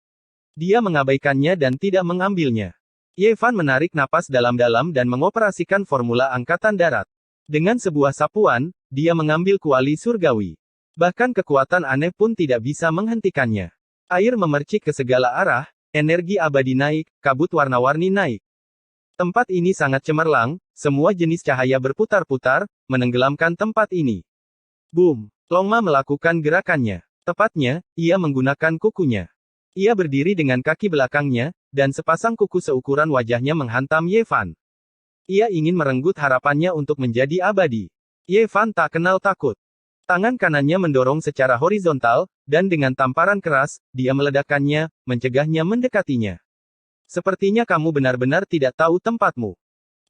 Dia mengabaikannya dan tidak mengambilnya. Ye Fan menarik napas dalam-dalam dan mengoperasikan formula angkatan darat. Dengan sebuah sapuan, dia mengambil kuali surgawi. Bahkan kekuatan aneh pun tidak bisa menghentikannya. Air memercik ke segala arah, energi abadi naik, kabut warna-warni naik. Tempat ini sangat cemerlang, semua jenis cahaya berputar-putar, menenggelamkan tempat ini. Boom! Longma melakukan gerakannya. Tepatnya, ia menggunakan kukunya. Ia berdiri dengan kaki belakangnya, dan sepasang kuku seukuran wajahnya menghantam Ye Fan. Ia ingin merenggut harapannya untuk menjadi abadi. Ye Fan tak kenal takut. Tangan kanannya mendorong secara horizontal, dan dengan tamparan keras, dia meledakkannya, mencegahnya mendekatinya. Sepertinya kamu benar-benar tidak tahu tempatmu.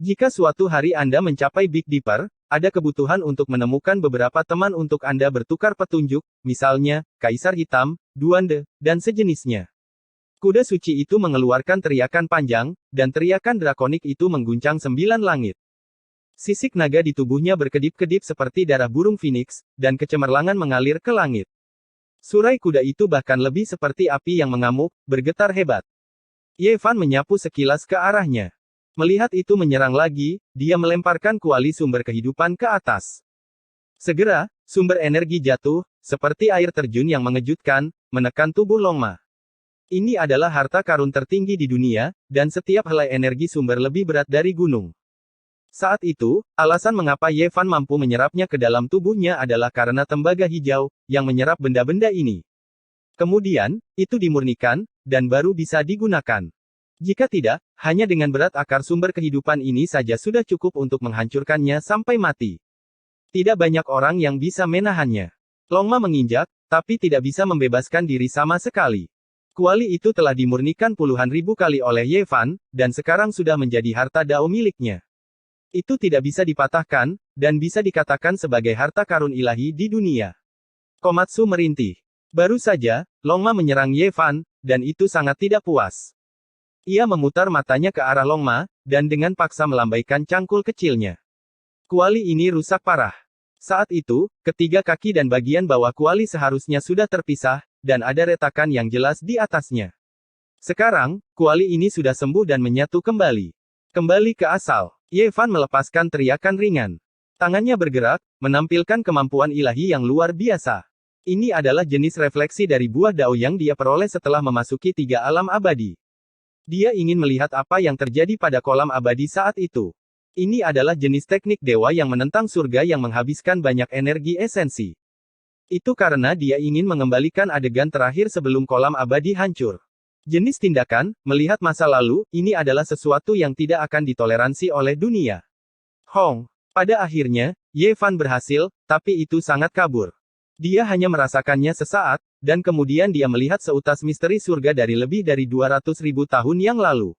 Jika suatu hari Anda mencapai Big Dipper, ada kebutuhan untuk menemukan beberapa teman untuk Anda bertukar petunjuk, misalnya, Kaisar Hitam, Duande, dan sejenisnya. Kuda suci itu mengeluarkan teriakan panjang, dan teriakan drakonik itu mengguncang 9 langit. Sisik naga di tubuhnya berkedip-kedip seperti darah burung phoenix, dan kecemerlangan mengalir ke langit. Surai kuda itu bahkan lebih seperti api yang mengamuk, bergetar hebat. Ye Fan menyapu sekilas ke arahnya. Melihat itu menyerang lagi, dia melemparkan kuali sumber kehidupan ke atas. Segera, sumber energi jatuh, seperti air terjun yang mengejutkan, menekan tubuh Longma. Ini adalah harta karun tertinggi di dunia, dan setiap helai energi sumber lebih berat dari gunung. Saat itu, alasan mengapa Ye Fan mampu menyerapnya ke dalam tubuhnya adalah karena tembaga hijau, yang menyerap benda-benda ini. Kemudian, itu dimurnikan, dan baru bisa digunakan. Jika tidak, hanya dengan berat akar sumber kehidupan ini saja sudah cukup untuk menghancurkannya sampai mati. Tidak banyak orang yang bisa menahannya. Longma menginjak, tapi tidak bisa membebaskan diri sama sekali. Kuali itu telah dimurnikan puluhan ribu kali oleh Ye Fan, dan sekarang sudah menjadi harta Dao miliknya. Itu tidak bisa dipatahkan, dan bisa dikatakan sebagai harta karun ilahi di dunia. Komatsu merintih. Baru saja, Longma menyerang Ye Fan, dan itu sangat tidak puas. Ia memutar matanya ke arah Longma, dan dengan paksa melambaikan cangkul kecilnya. Kuali ini rusak parah. Saat itu, ketiga kaki dan bagian bawah kuali seharusnya sudah terpisah, dan ada retakan yang jelas di atasnya. Sekarang, kuali ini sudah sembuh dan menyatu kembali. Kembali ke asal. Ye Fan melepaskan teriakan ringan. Tangannya bergerak, menampilkan kemampuan ilahi yang luar biasa. Ini adalah jenis refleksi dari buah Dao yang dia peroleh setelah memasuki 3 alam abadi. Dia ingin melihat apa yang terjadi pada kolam abadi saat itu. Ini adalah jenis teknik dewa yang menentang surga yang menghabiskan banyak energi esensi. Itu karena dia ingin mengembalikan adegan terakhir sebelum kolam abadi hancur. Jenis tindakan, melihat masa lalu, ini adalah sesuatu yang tidak akan ditoleransi oleh dunia. Hong. Pada akhirnya, Ye Fan berhasil, tapi itu sangat kabur. Dia hanya merasakannya sesaat, dan kemudian dia melihat seutas misteri surga dari lebih dari 200.000 tahun yang lalu.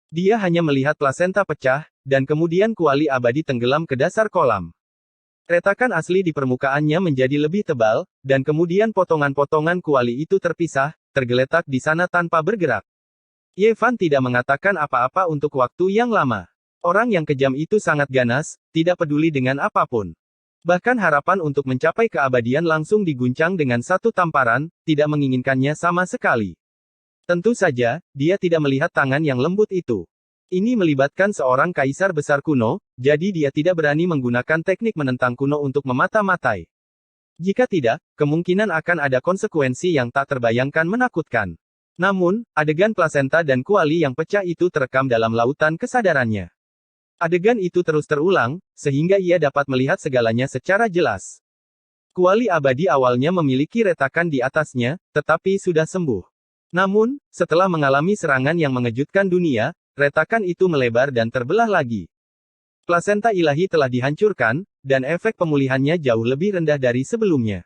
Dia hanya melihat plasenta pecah, dan kemudian kuali abadi tenggelam ke dasar kolam. Retakan asli di permukaannya menjadi lebih tebal, dan kemudian potongan-potongan kuali itu terpisah, tergeletak di sana tanpa bergerak. Ye Fan tidak mengatakan apa-apa untuk waktu yang lama. Orang yang kejam itu sangat ganas, tidak peduli dengan apapun. Bahkan harapan untuk mencapai keabadian langsung diguncang dengan satu tamparan, tidak menginginkannya sama sekali. Tentu saja, dia tidak melihat tangan yang lembut itu. Ini melibatkan seorang kaisar besar kuno, jadi dia tidak berani menggunakan teknik menentang kuno untuk memata-matai. Jika tidak, kemungkinan akan ada konsekuensi yang tak terbayangkan menakutkan. Namun, adegan plasenta dan kuali yang pecah itu terekam dalam lautan kesadarannya. Adegan itu terus terulang, sehingga ia dapat melihat segalanya secara jelas. Kuali abadi awalnya memiliki retakan di atasnya, tetapi sudah sembuh. Namun, setelah mengalami serangan yang mengejutkan dunia, retakan itu melebar dan terbelah lagi. Plasenta ilahi telah dihancurkan, dan efek pemulihannya jauh lebih rendah dari sebelumnya.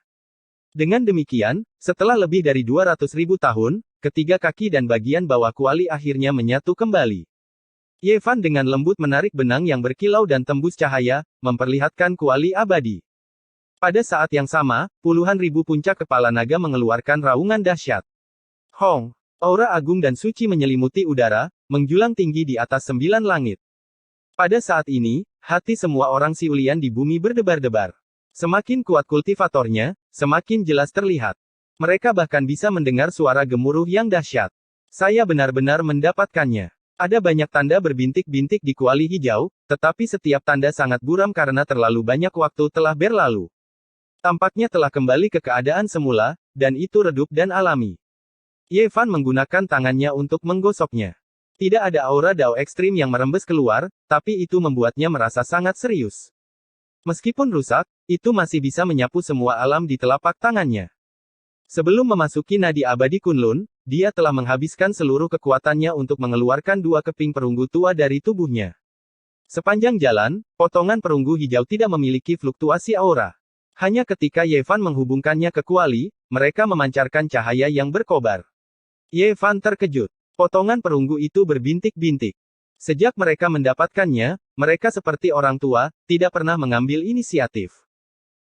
Dengan demikian, setelah lebih dari 200.000 tahun, ketiga kaki dan bagian bawah kuali akhirnya menyatu kembali. Ye Fan dengan lembut menarik benang yang berkilau dan tembus cahaya, memperlihatkan kuali abadi. Pada saat yang sama, puluhan ribu puncak kepala naga mengeluarkan raungan dahsyat. Hong! Aura agung dan suci menyelimuti udara, menjulang tinggi di atas 9 langit. Pada saat ini, hati semua orang Siulian di bumi berdebar-debar. Semakin kuat kultivatornya, semakin jelas terlihat. Mereka bahkan bisa mendengar suara gemuruh yang dahsyat. Saya benar-benar mendapatkannya. Ada banyak tanda berbintik-bintik di kuali hijau, tetapi setiap tanda sangat buram karena terlalu banyak waktu telah berlalu. Tampaknya telah kembali ke keadaan semula, dan itu redup dan alami. Ye Fan menggunakan tangannya untuk menggosoknya. Tidak ada aura dao ekstrim yang merembes keluar, tapi itu membuatnya merasa sangat serius. Meskipun rusak, itu masih bisa menyapu semua alam di telapak tangannya. Sebelum memasuki nadi abadi Kunlun, dia telah menghabiskan seluruh kekuatannya untuk mengeluarkan 2 keping perunggu tua dari tubuhnya. Sepanjang jalan, potongan perunggu hijau tidak memiliki fluktuasi aura. Hanya ketika Ye Fan menghubungkannya ke kuali, mereka memancarkan cahaya yang berkobar. Ye Fan terkejut. Potongan perunggu itu berbintik-bintik. Sejak mereka mendapatkannya, mereka seperti orang tua, tidak pernah mengambil inisiatif.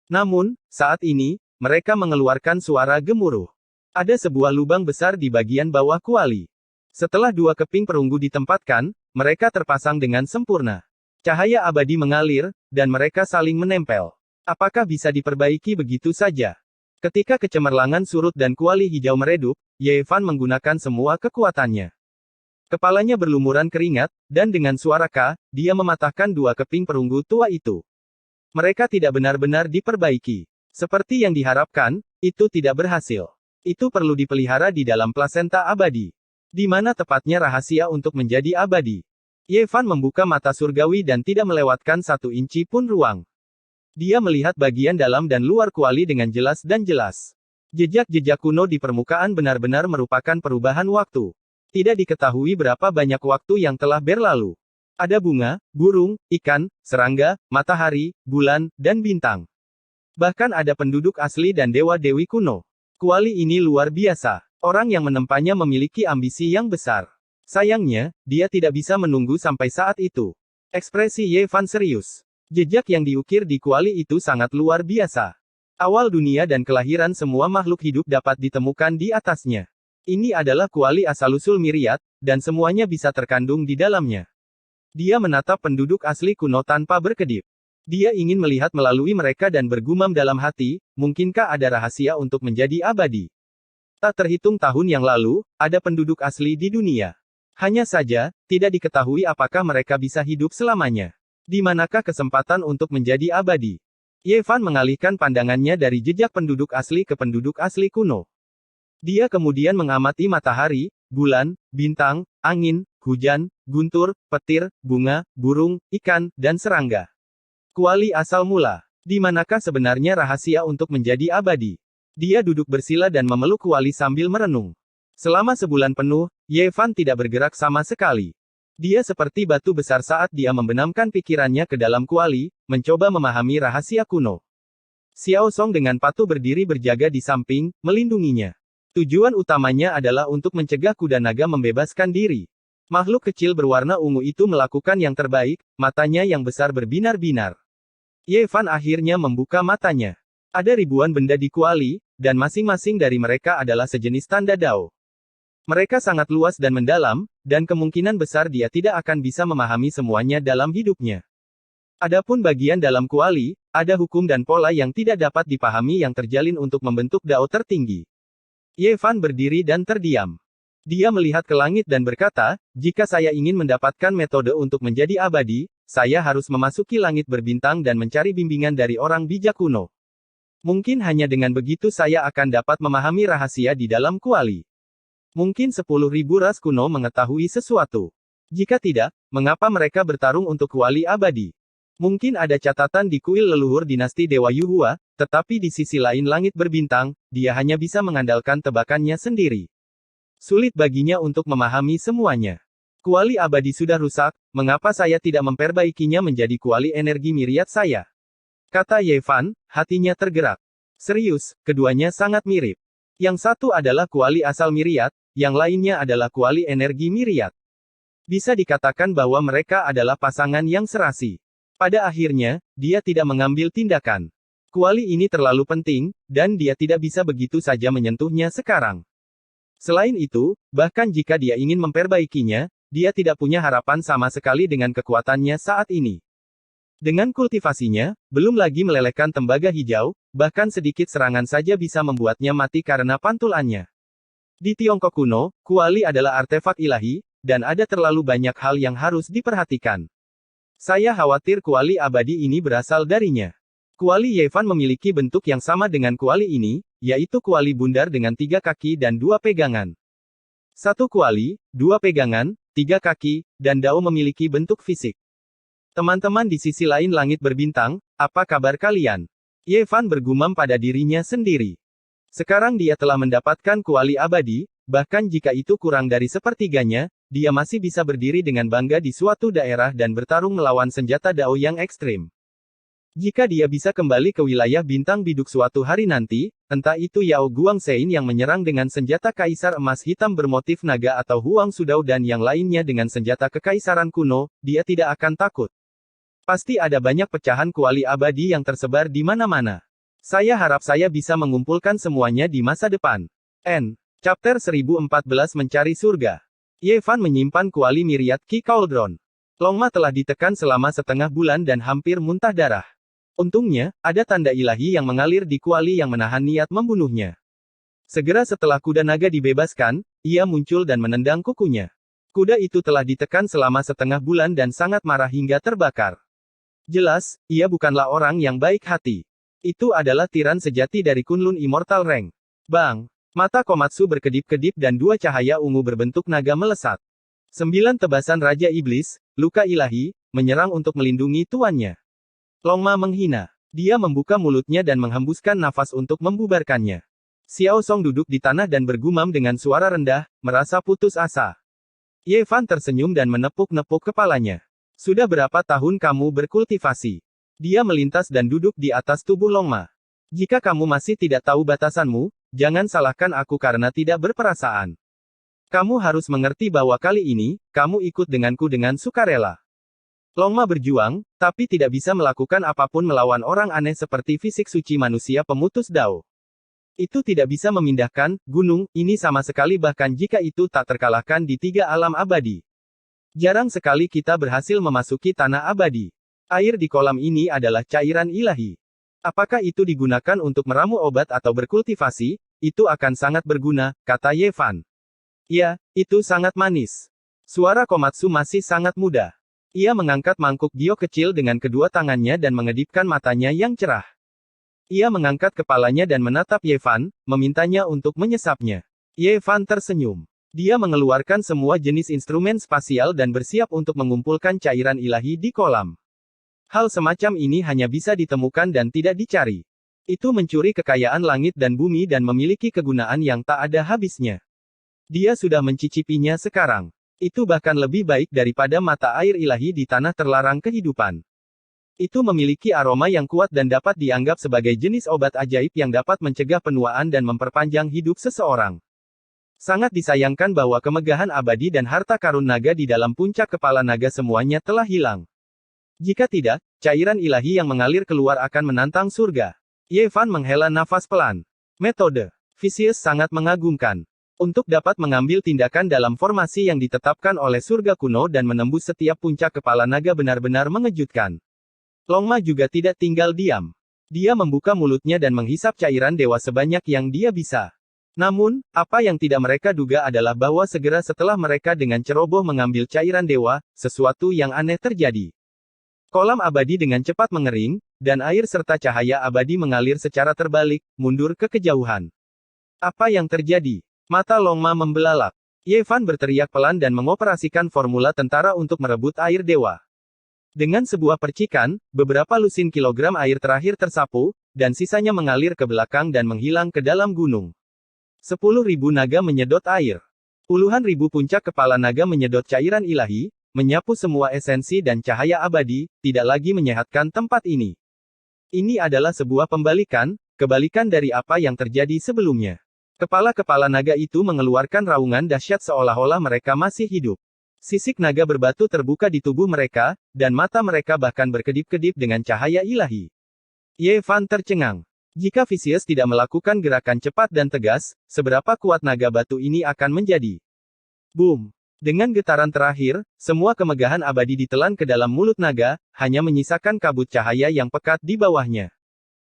Namun, saat ini, mereka mengeluarkan suara gemuruh. Ada sebuah lubang besar di bagian bawah kuali. Setelah 2 keping perunggu ditempatkan, mereka terpasang dengan sempurna. Cahaya abadi mengalir, dan mereka saling menempel. Apakah bisa diperbaiki begitu saja? Ketika kecemerlangan surut dan kuali hijau meredup, Ye Fan menggunakan semua kekuatannya. Kepalanya berlumuran keringat, dan dengan suara K, dia mematahkan 2 keping perunggu tua itu. Mereka tidak benar-benar diperbaiki. Seperti yang diharapkan, itu tidak berhasil. Itu perlu dipelihara di dalam plasenta abadi. Di mana tepatnya rahasia untuk menjadi abadi? Ye Fan membuka mata surgawi dan tidak melewatkan 1 inci pun ruang. Dia melihat bagian dalam dan luar kuali dengan jelas dan jelas. Jejak-jejak kuno di permukaan benar-benar merupakan perubahan waktu. Tidak diketahui berapa banyak waktu yang telah berlalu. Ada bunga, burung, ikan, serangga, matahari, bulan, dan bintang. Bahkan ada penduduk asli dan dewa-dewi kuno. Kuali ini luar biasa. Orang yang menempanya memiliki ambisi yang besar. Sayangnya, dia tidak bisa menunggu sampai saat itu. Ekspresi Ye Fan serius. Jejak yang diukir di kuali itu sangat luar biasa. Awal dunia dan kelahiran semua makhluk hidup dapat ditemukan di atasnya. Ini adalah kuali asal-usul Myriad, dan semuanya bisa terkandung di dalamnya. Dia menatap penduduk asli kuno tanpa berkedip. Dia ingin melihat melalui mereka dan bergumam dalam hati, mungkinkah ada rahasia untuk menjadi abadi? Tak terhitung tahun yang lalu, ada penduduk asli di dunia. Hanya saja, tidak diketahui apakah mereka bisa hidup selamanya. Di manakah kesempatan untuk menjadi abadi? Ye Fan mengalihkan pandangannya dari jejak penduduk asli ke penduduk asli kuno. Dia kemudian mengamati matahari, bulan, bintang, angin, hujan, guntur, petir, bunga, burung, ikan, dan serangga. Kuali asal mula. Di manakah sebenarnya rahasia untuk menjadi abadi? Dia duduk bersila dan memeluk kuali sambil merenung. Selama sebulan penuh, Ye Fan tidak bergerak sama sekali. Dia seperti batu besar saat dia membenamkan pikirannya ke dalam kuali, mencoba memahami rahasia kuno. Xiao Song dengan patuh berdiri berjaga di samping, melindunginya. Tujuan utamanya adalah untuk mencegah kuda naga membebaskan diri. Makhluk kecil berwarna ungu itu melakukan yang terbaik, matanya yang besar berbinar-binar. Ye Fan akhirnya membuka matanya. Ada ribuan benda di kuali, dan masing-masing dari mereka adalah sejenis tanda Dao. Mereka sangat luas dan mendalam, dan kemungkinan besar dia tidak akan bisa memahami semuanya dalam hidupnya. Adapun bagian dalam kuali, ada hukum dan pola yang tidak dapat dipahami yang terjalin untuk membentuk Dao tertinggi. Ye Fan berdiri dan terdiam. Dia melihat ke langit dan berkata, jika saya ingin mendapatkan metode untuk menjadi abadi, saya harus memasuki langit berbintang dan mencari bimbingan dari orang bijak kuno. Mungkin hanya dengan begitu saya akan dapat memahami rahasia di dalam kuali. Mungkin 10.000 ras kuno mengetahui sesuatu. Jika tidak, mengapa mereka bertarung untuk kuali abadi? Mungkin ada catatan di kuil leluhur dinasti Dewa Yuhua, tetapi di sisi lain langit berbintang, dia hanya bisa mengandalkan tebakannya sendiri. Sulit baginya untuk memahami semuanya. Kuali abadi sudah rusak, mengapa saya tidak memperbaikinya menjadi kuali energi miriat saya? Kata Ye Fan, hatinya tergerak. Serius, keduanya sangat mirip. Yang satu adalah kuali asal miriat, yang lainnya adalah kuali energi miriat. Bisa dikatakan bahwa mereka adalah pasangan yang serasi. Pada akhirnya, dia tidak mengambil tindakan. Kuali ini terlalu penting, dan dia tidak bisa begitu saja menyentuhnya sekarang. Selain itu, bahkan jika dia ingin memperbaikinya, dia tidak punya harapan sama sekali dengan kekuatannya saat ini. Dengan kultivasinya, belum lagi melelehkan tembaga hijau, bahkan sedikit serangan saja bisa membuatnya mati karena pantulannya. Di Tiongkok kuno, kuali adalah artefak ilahi, dan ada terlalu banyak hal yang harus diperhatikan. Saya khawatir kuali abadi ini berasal darinya. Kuali Ye Fan memiliki bentuk yang sama dengan kuali ini, yaitu kuali bundar dengan 3 kaki dan 2 pegangan. 1 kuali, 2 pegangan, 3 kaki, dan Dao memiliki bentuk fisik. Teman-teman di sisi lain langit berbintang, apa kabar kalian? Ye Fan bergumam pada dirinya sendiri. Sekarang dia telah mendapatkan kuali abadi, bahkan jika itu kurang dari sepertiganya, dia masih bisa berdiri dengan bangga di suatu daerah dan bertarung melawan senjata Dao yang ekstrim. Jika dia bisa kembali ke wilayah bintang biduk suatu hari nanti, entah itu Yao Guangsein yang menyerang dengan senjata kaisar emas hitam bermotif naga atau Huang Sudao dan yang lainnya dengan senjata kekaisaran kuno, dia tidak akan takut. Pasti ada banyak pecahan kuali abadi yang tersebar di mana-mana. Saya harap saya bisa mengumpulkan semuanya di masa depan. Chapter 1014 Mencari Surga. Ye Fan menyimpan kuali miriat Qi Cauldron. Longma telah ditekan selama setengah bulan dan hampir muntah darah. Untungnya, ada tanda ilahi yang mengalir di kuali yang menahan niat membunuhnya. Segera setelah kuda naga dibebaskan, ia muncul dan menendang kukunya. Kuda itu telah ditekan selama setengah bulan dan sangat marah hingga terbakar. Jelas, ia bukanlah orang yang baik hati. Itu adalah tiran sejati dari Kunlun Immortal Rank. Bang! Mata Komatsu berkedip-kedip dan 2 cahaya ungu berbentuk naga melesat. 9 tebasan Raja Iblis, luka ilahi, menyerang untuk melindungi tuannya. Longma menghina. Dia membuka mulutnya dan menghembuskan nafas untuk membubarkannya. Xiao Song duduk di tanah dan bergumam dengan suara rendah, merasa putus asa. Ye Fan tersenyum dan menepuk-nepuk kepalanya. Sudah berapa tahun kamu berkultivasi? Dia melintas dan duduk di atas tubuh Longma. Jika kamu masih tidak tahu batasanmu, jangan salahkan aku karena tidak berperasaan. Kamu harus mengerti bahwa kali ini, kamu ikut denganku dengan sukarela. Longma berjuang, tapi tidak bisa melakukan apapun melawan orang aneh seperti fisik suci manusia pemutus Dao. Itu tidak bisa memindahkan gunung ini sama sekali bahkan jika itu tak terkalahkan di 3 alam abadi. Jarang sekali kita berhasil memasuki tanah abadi. Air di kolam ini adalah cairan ilahi. Apakah itu digunakan untuk meramu obat atau berkultivasi? Itu akan sangat berguna, kata Ye Fan. Ya, itu sangat manis. Suara Komatsu masih sangat muda. Ia mengangkat mangkuk giok kecil dengan kedua tangannya dan mengedipkan matanya yang cerah. Ia mengangkat kepalanya dan menatap Ye Fan, memintanya untuk menyesapnya. Ye Fan tersenyum. Dia mengeluarkan semua jenis instrumen spasial dan bersiap untuk mengumpulkan cairan ilahi di kolam. Hal semacam ini hanya bisa ditemukan dan tidak dicari. Itu mencuri kekayaan langit dan bumi dan memiliki kegunaan yang tak ada habisnya. Dia sudah mencicipinya sekarang. Itu bahkan lebih baik daripada mata air ilahi di tanah terlarang kehidupan. Itu memiliki aroma yang kuat dan dapat dianggap sebagai jenis obat ajaib yang dapat mencegah penuaan dan memperpanjang hidup seseorang. Sangat disayangkan bahwa kemegahan abadi dan harta karun naga di dalam puncak kepala naga semuanya telah hilang. Jika tidak, cairan ilahi yang mengalir keluar akan menantang surga. Ye Fan menghela nafas pelan. Metode Vicious sangat mengagumkan. Untuk dapat mengambil tindakan dalam formasi yang ditetapkan oleh surga kuno dan menembus setiap puncak kepala naga benar-benar mengejutkan. Longma juga tidak tinggal diam. Dia membuka mulutnya dan menghisap cairan dewa sebanyak yang dia bisa. Namun, apa yang tidak mereka duga adalah bahwa segera setelah mereka dengan ceroboh mengambil cairan dewa, sesuatu yang aneh terjadi. Kolam abadi dengan cepat mengering, dan air serta cahaya abadi mengalir secara terbalik, mundur ke kejauhan. Apa yang terjadi? Mata Longma membelalak. Ye Fan berteriak pelan dan mengoperasikan formula tentara untuk merebut air dewa. Dengan sebuah percikan, beberapa lusin kilogram air terakhir tersapu, dan sisanya mengalir ke belakang dan menghilang ke dalam gunung. 10.000 naga menyedot air. Puluhan ribu puncak kepala naga menyedot cairan ilahi, menyapu semua esensi dan cahaya abadi, tidak lagi menyehatkan tempat ini. Ini adalah sebuah kebalikan dari apa yang terjadi sebelumnya. Kepala-kepala naga itu mengeluarkan raungan dahsyat seolah-olah mereka masih hidup. Sisik naga berbatu terbuka di tubuh mereka, dan mata mereka bahkan berkedip-kedip dengan cahaya ilahi. Ye Fan tercengang. Jika Vicious tidak melakukan gerakan cepat dan tegas, seberapa kuat naga batu ini akan menjadi? Boom! Dengan getaran terakhir, semua kemegahan abadi ditelan ke dalam mulut naga, hanya menyisakan kabut cahaya yang pekat di bawahnya.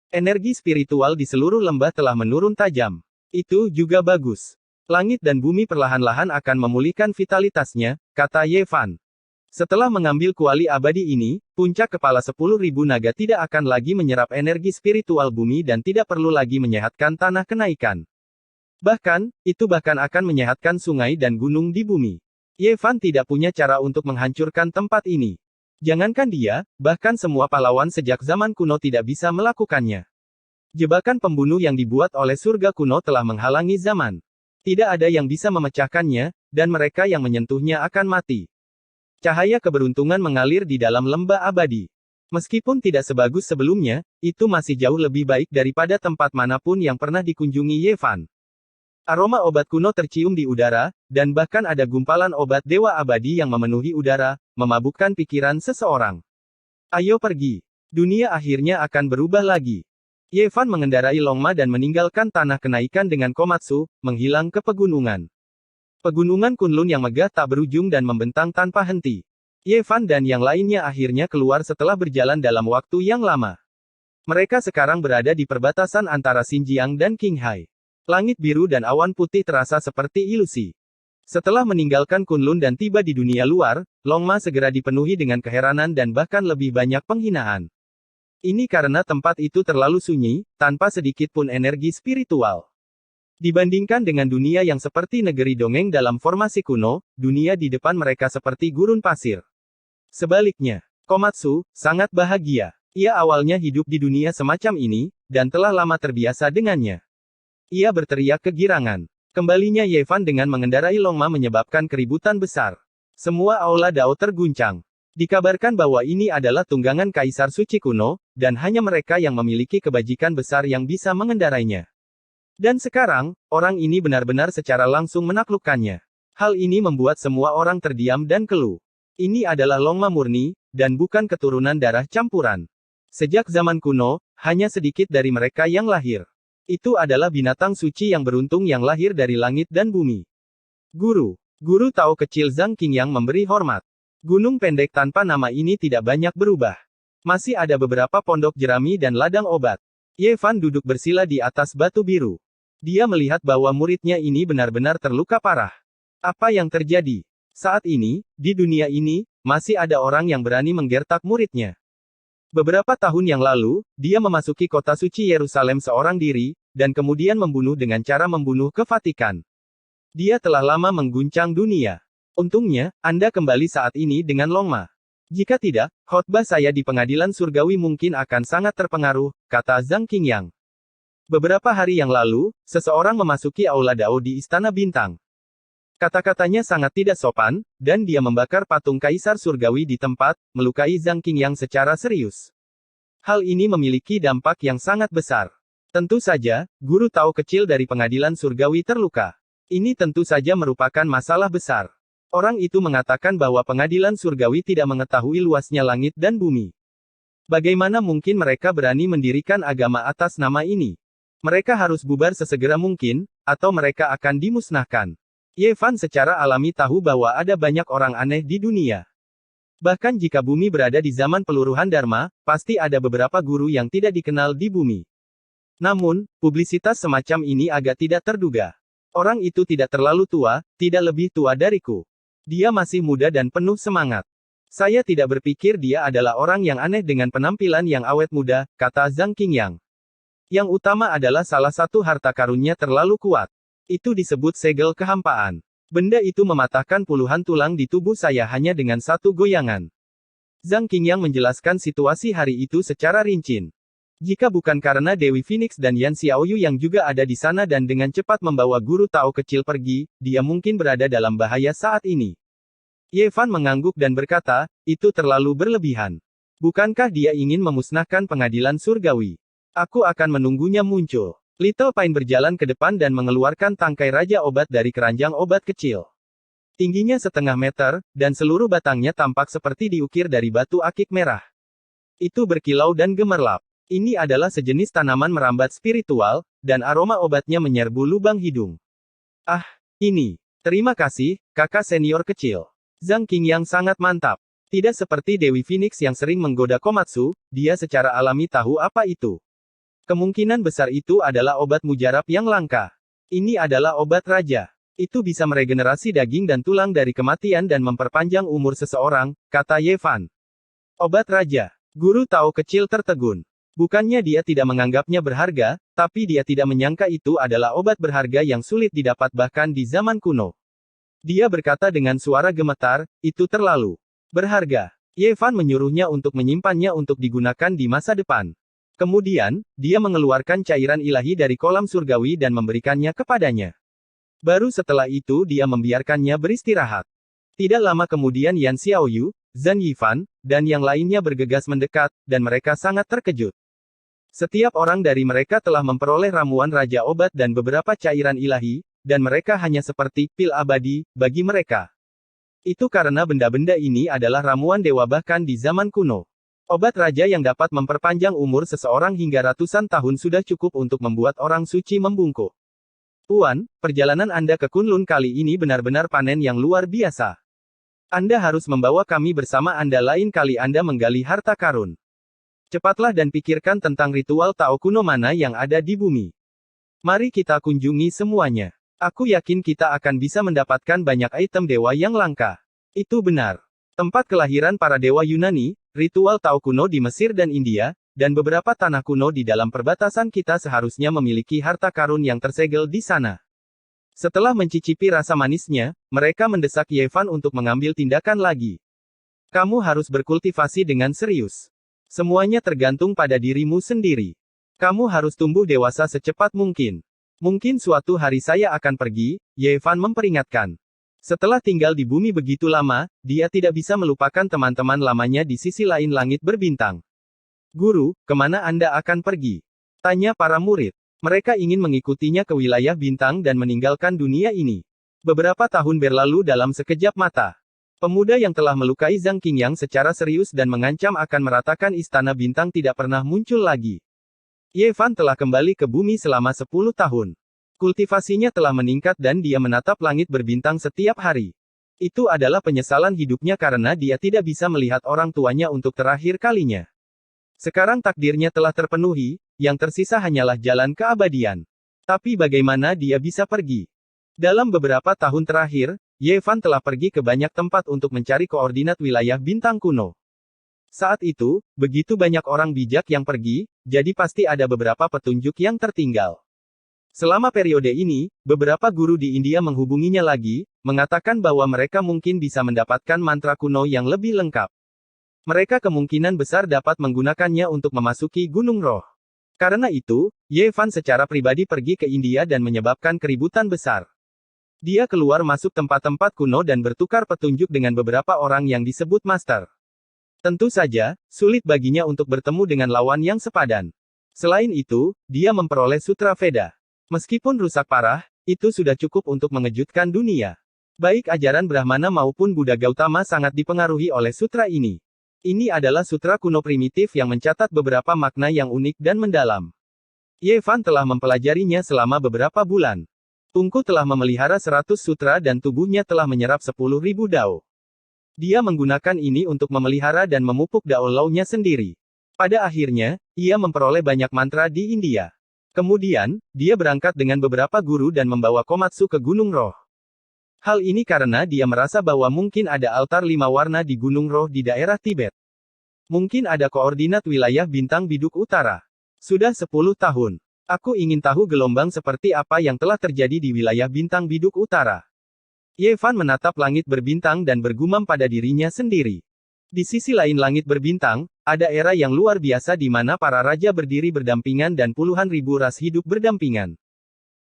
Energi spiritual di seluruh lembah telah menurun tajam. Itu juga bagus. Langit dan bumi perlahan-lahan akan memulihkan vitalitasnya, kata Ye Fan. Setelah mengambil kuali abadi ini, puncak kepala 10.000 naga tidak akan lagi menyerap energi spiritual bumi dan tidak perlu lagi menyehatkan tanah kenaikan. Bahkan, itu bahkan akan menyehatkan sungai dan gunung di bumi. Ye Fan tidak punya cara untuk menghancurkan tempat ini. Jangankan dia, bahkan semua pahlawan sejak zaman kuno tidak bisa melakukannya. Jebakan pembunuh yang dibuat oleh surga kuno telah menghalangi zaman. Tidak ada yang bisa memecahkannya, dan mereka yang menyentuhnya akan mati. Cahaya keberuntungan mengalir di dalam lembah abadi. Meskipun tidak sebagus sebelumnya, itu masih jauh lebih baik daripada tempat manapun yang pernah dikunjungi Ye Fan. Aroma obat kuno tercium di udara, dan bahkan ada gumpalan obat dewa abadi yang memenuhi udara, memabukkan pikiran seseorang. Ayo pergi. Dunia akhirnya akan berubah lagi. Ye Fan mengendarai Longma dan meninggalkan tanah kenaikan dengan Komatsu, menghilang ke pegunungan. Pegunungan Kunlun yang megah tak berujung dan membentang tanpa henti. Ye Fan dan yang lainnya akhirnya keluar setelah berjalan dalam waktu yang lama. Mereka sekarang berada di perbatasan antara Xinjiang dan Qinghai. Langit biru dan awan putih terasa seperti ilusi. Setelah meninggalkan Kunlun dan tiba di dunia luar, Longma segera dipenuhi dengan keheranan dan bahkan lebih banyak penghinaan. Ini karena tempat itu terlalu sunyi, tanpa sedikit pun energi spiritual. Dibandingkan dengan dunia yang seperti negeri dongeng dalam formasi kuno, dunia di depan mereka seperti gurun pasir. Sebaliknya, Komatsu sangat bahagia. Ia awalnya hidup di dunia semacam ini, dan telah lama terbiasa dengannya. Ia berteriak kegirangan. Kembalinya Ye Fan dengan mengendarai Longma menyebabkan keributan besar. Semua aula Dao terguncang. Dikabarkan bahwa ini adalah tunggangan Kaisar Suci kuno, dan hanya mereka yang memiliki kebajikan besar yang bisa mengendarainya. Dan sekarang, orang ini benar-benar secara langsung menaklukkannya. Hal ini membuat semua orang terdiam dan keluh. Ini adalah Longma murni, dan bukan keturunan darah campuran. Sejak zaman kuno, hanya sedikit dari mereka yang lahir. Itu adalah binatang suci yang beruntung yang lahir dari langit dan bumi. Guru Tao kecil Zhang Qingyang memberi hormat. Gunung pendek tanpa nama ini tidak banyak berubah. Masih ada beberapa pondok jerami dan ladang obat. Ye Fan duduk bersila di atas batu biru. Dia melihat bahwa muridnya ini benar-benar terluka parah. Apa yang terjadi? Saat ini, di dunia ini, masih ada orang yang berani menggertak muridnya. Beberapa tahun yang lalu, dia memasuki kota suci Yerusalem seorang diri, dan kemudian membunuh dengan cara membunuh ke Vatikan. Dia telah lama mengguncang dunia. Untungnya, Anda kembali saat ini dengan Longma. Jika tidak, khotbah saya di pengadilan surgawi mungkin akan sangat terpengaruh, kata Zhang Qingyang. Beberapa hari yang lalu, seseorang memasuki aula Dao di Istana Bintang. Kata-katanya sangat tidak sopan, dan dia membakar patung Kaisar Surgawi di tempat, melukai Zhang Qingyang secara serius. Hal ini memiliki dampak yang sangat besar. Tentu saja, guru Tao kecil dari pengadilan surgawi terluka. Ini tentu saja merupakan masalah besar. Orang itu mengatakan bahwa pengadilan surgawi tidak mengetahui luasnya langit dan bumi. Bagaimana mungkin mereka berani mendirikan agama atas nama ini? Mereka harus bubar sesegera mungkin, atau mereka akan dimusnahkan. Ye Fan secara alami tahu bahwa ada banyak orang aneh di dunia. Bahkan jika bumi berada di zaman peluruhan Dharma, pasti ada beberapa guru yang tidak dikenal di bumi. Namun, publisitas semacam ini agak tidak terduga. Orang itu tidak terlalu tua, tidak lebih tua dariku. Dia masih muda dan penuh semangat. Saya tidak berpikir dia adalah orang yang aneh dengan penampilan yang awet muda, kata Zhang Qingyang. Yang utama adalah salah satu harta karunnya terlalu kuat. Itu disebut segel kehampaan. Benda itu mematahkan puluhan tulang di tubuh saya hanya dengan satu goyangan. Zhang Qingyang menjelaskan situasi hari itu secara rinci. Jika bukan karena Dewi Phoenix dan Yan Xiaoyu yang juga ada di sana dan dengan cepat membawa guru Tao kecil pergi, dia mungkin berada dalam bahaya saat ini. Ye Fan mengangguk dan berkata, itu terlalu berlebihan. Bukankah dia ingin memusnahkan pengadilan surgawi? Aku akan menunggunya muncul. Little Pine berjalan ke depan dan mengeluarkan tangkai raja obat dari keranjang obat kecil. Tingginya setengah meter, dan seluruh batangnya tampak seperti diukir dari batu akik merah. Itu berkilau dan gemerlap. Ini adalah sejenis tanaman merambat spiritual, dan aroma obatnya menyerbu lubang hidung. Ah, ini. Terima kasih, kakak senior kecil. Zhang Qingyang sangat mantap. Tidak seperti Dewi Phoenix yang sering menggoda Komatsu, dia secara alami tahu apa itu. Kemungkinan besar itu adalah obat mujarab yang langka. Ini adalah obat raja. Itu bisa meregenerasi daging dan tulang dari kematian dan memperpanjang umur seseorang, kata Ye Fan. Obat raja. Guru Tao kecil tertegun. Bukannya dia tidak menganggapnya berharga, tapi dia tidak menyangka itu adalah obat berharga yang sulit didapat bahkan di zaman kuno. Dia berkata dengan suara gemetar, itu terlalu berharga. Ye Fan menyuruhnya untuk menyimpannya untuk digunakan di masa depan. Kemudian, dia mengeluarkan cairan ilahi dari kolam surgawi dan memberikannya kepadanya. Baru setelah itu dia membiarkannya beristirahat. Tidak lama kemudian Yan Xiaoyu, Zhan Yifan, dan yang lainnya bergegas mendekat, dan mereka sangat terkejut. Setiap orang dari mereka telah memperoleh ramuan Raja Obat dan beberapa cairan ilahi, dan mereka hanya seperti pil abadi bagi mereka. Itu karena benda-benda ini adalah ramuan dewa bahkan di zaman kuno. Obat raja yang dapat memperpanjang umur seseorang hingga ratusan tahun sudah cukup untuk membuat orang suci membungkuk. Tuan, perjalanan Anda ke Kunlun kali ini benar-benar panen yang luar biasa. Anda harus membawa kami bersama Anda lain kali Anda menggali harta karun. Cepatlah dan pikirkan tentang ritual Tao kuno mana yang ada di bumi. Mari kita kunjungi semuanya. Aku yakin kita akan bisa mendapatkan banyak item dewa yang langka. Itu benar. Tempat kelahiran para dewa Yunani, ritual Tao kuno di Mesir dan India, dan beberapa tanah kuno di dalam perbatasan kita seharusnya memiliki harta karun yang tersegel di sana. Setelah mencicipi rasa manisnya, mereka mendesak Ye Fan untuk mengambil tindakan lagi. Kamu harus berkultivasi dengan serius. Semuanya tergantung pada dirimu sendiri. Kamu harus tumbuh dewasa secepat mungkin. Mungkin suatu hari saya akan pergi, Ye Fan memperingatkan. Setelah tinggal di bumi begitu lama, dia tidak bisa melupakan teman-teman lamanya di sisi lain langit berbintang. Guru, kemana Anda akan pergi? Tanya para murid. Mereka ingin mengikutinya ke wilayah bintang dan meninggalkan dunia ini. Beberapa tahun berlalu dalam sekejap mata. Pemuda yang telah melukai Zhang Qingyang secara serius dan mengancam akan meratakan istana bintang tidak pernah muncul lagi. Ye Fan telah kembali ke bumi selama 10 tahun. Kultivasinya telah meningkat dan dia menatap langit berbintang setiap hari. Itu adalah penyesalan hidupnya karena dia tidak bisa melihat orang tuanya untuk terakhir kalinya. Sekarang takdirnya telah terpenuhi, yang tersisa hanyalah jalan keabadian. Tapi bagaimana dia bisa pergi? Dalam beberapa tahun terakhir, Ye Fan telah pergi ke banyak tempat untuk mencari koordinat wilayah bintang kuno. Saat itu, begitu banyak orang bijak yang pergi, jadi pasti ada beberapa petunjuk yang tertinggal. Selama periode ini, beberapa guru di India menghubunginya lagi, mengatakan bahwa mereka mungkin bisa mendapatkan mantra kuno yang lebih lengkap. Mereka kemungkinan besar dapat menggunakannya untuk memasuki Gunung Roh. Karena itu, Ye Fan secara pribadi pergi ke India dan menyebabkan keributan besar. Dia keluar masuk tempat-tempat kuno dan bertukar petunjuk dengan beberapa orang yang disebut master. Tentu saja, sulit baginya untuk bertemu dengan lawan yang sepadan. Selain itu, dia memperoleh Sutra Veda. Meskipun rusak parah, itu sudah cukup untuk mengejutkan dunia. Baik ajaran Brahmana maupun Buddha Gautama sangat dipengaruhi oleh sutra ini. Ini adalah sutra kuno primitif yang mencatat beberapa makna yang unik dan mendalam. Ye Fan telah mempelajarinya selama beberapa bulan. Tungku telah memelihara 100 sutra dan tubuhnya telah menyerap 10.000 dao. Dia menggunakan ini untuk memelihara dan memupuk dao launya sendiri. Pada akhirnya, ia memperoleh banyak mantra di India. Kemudian, dia berangkat dengan beberapa guru dan membawa Komatsu ke Gunung Roh. Hal ini karena dia merasa bahwa mungkin ada altar 5 warna di Gunung Roh di daerah Tibet. Mungkin ada koordinat wilayah bintang biduk utara. Sudah 10 tahun. Aku ingin tahu gelombang seperti apa yang telah terjadi di wilayah bintang biduk utara. Yevan menatap langit berbintang dan bergumam pada dirinya sendiri. Di sisi lain langit berbintang, ada era yang luar biasa di mana para raja berdiri berdampingan dan puluhan ribu ras hidup berdampingan.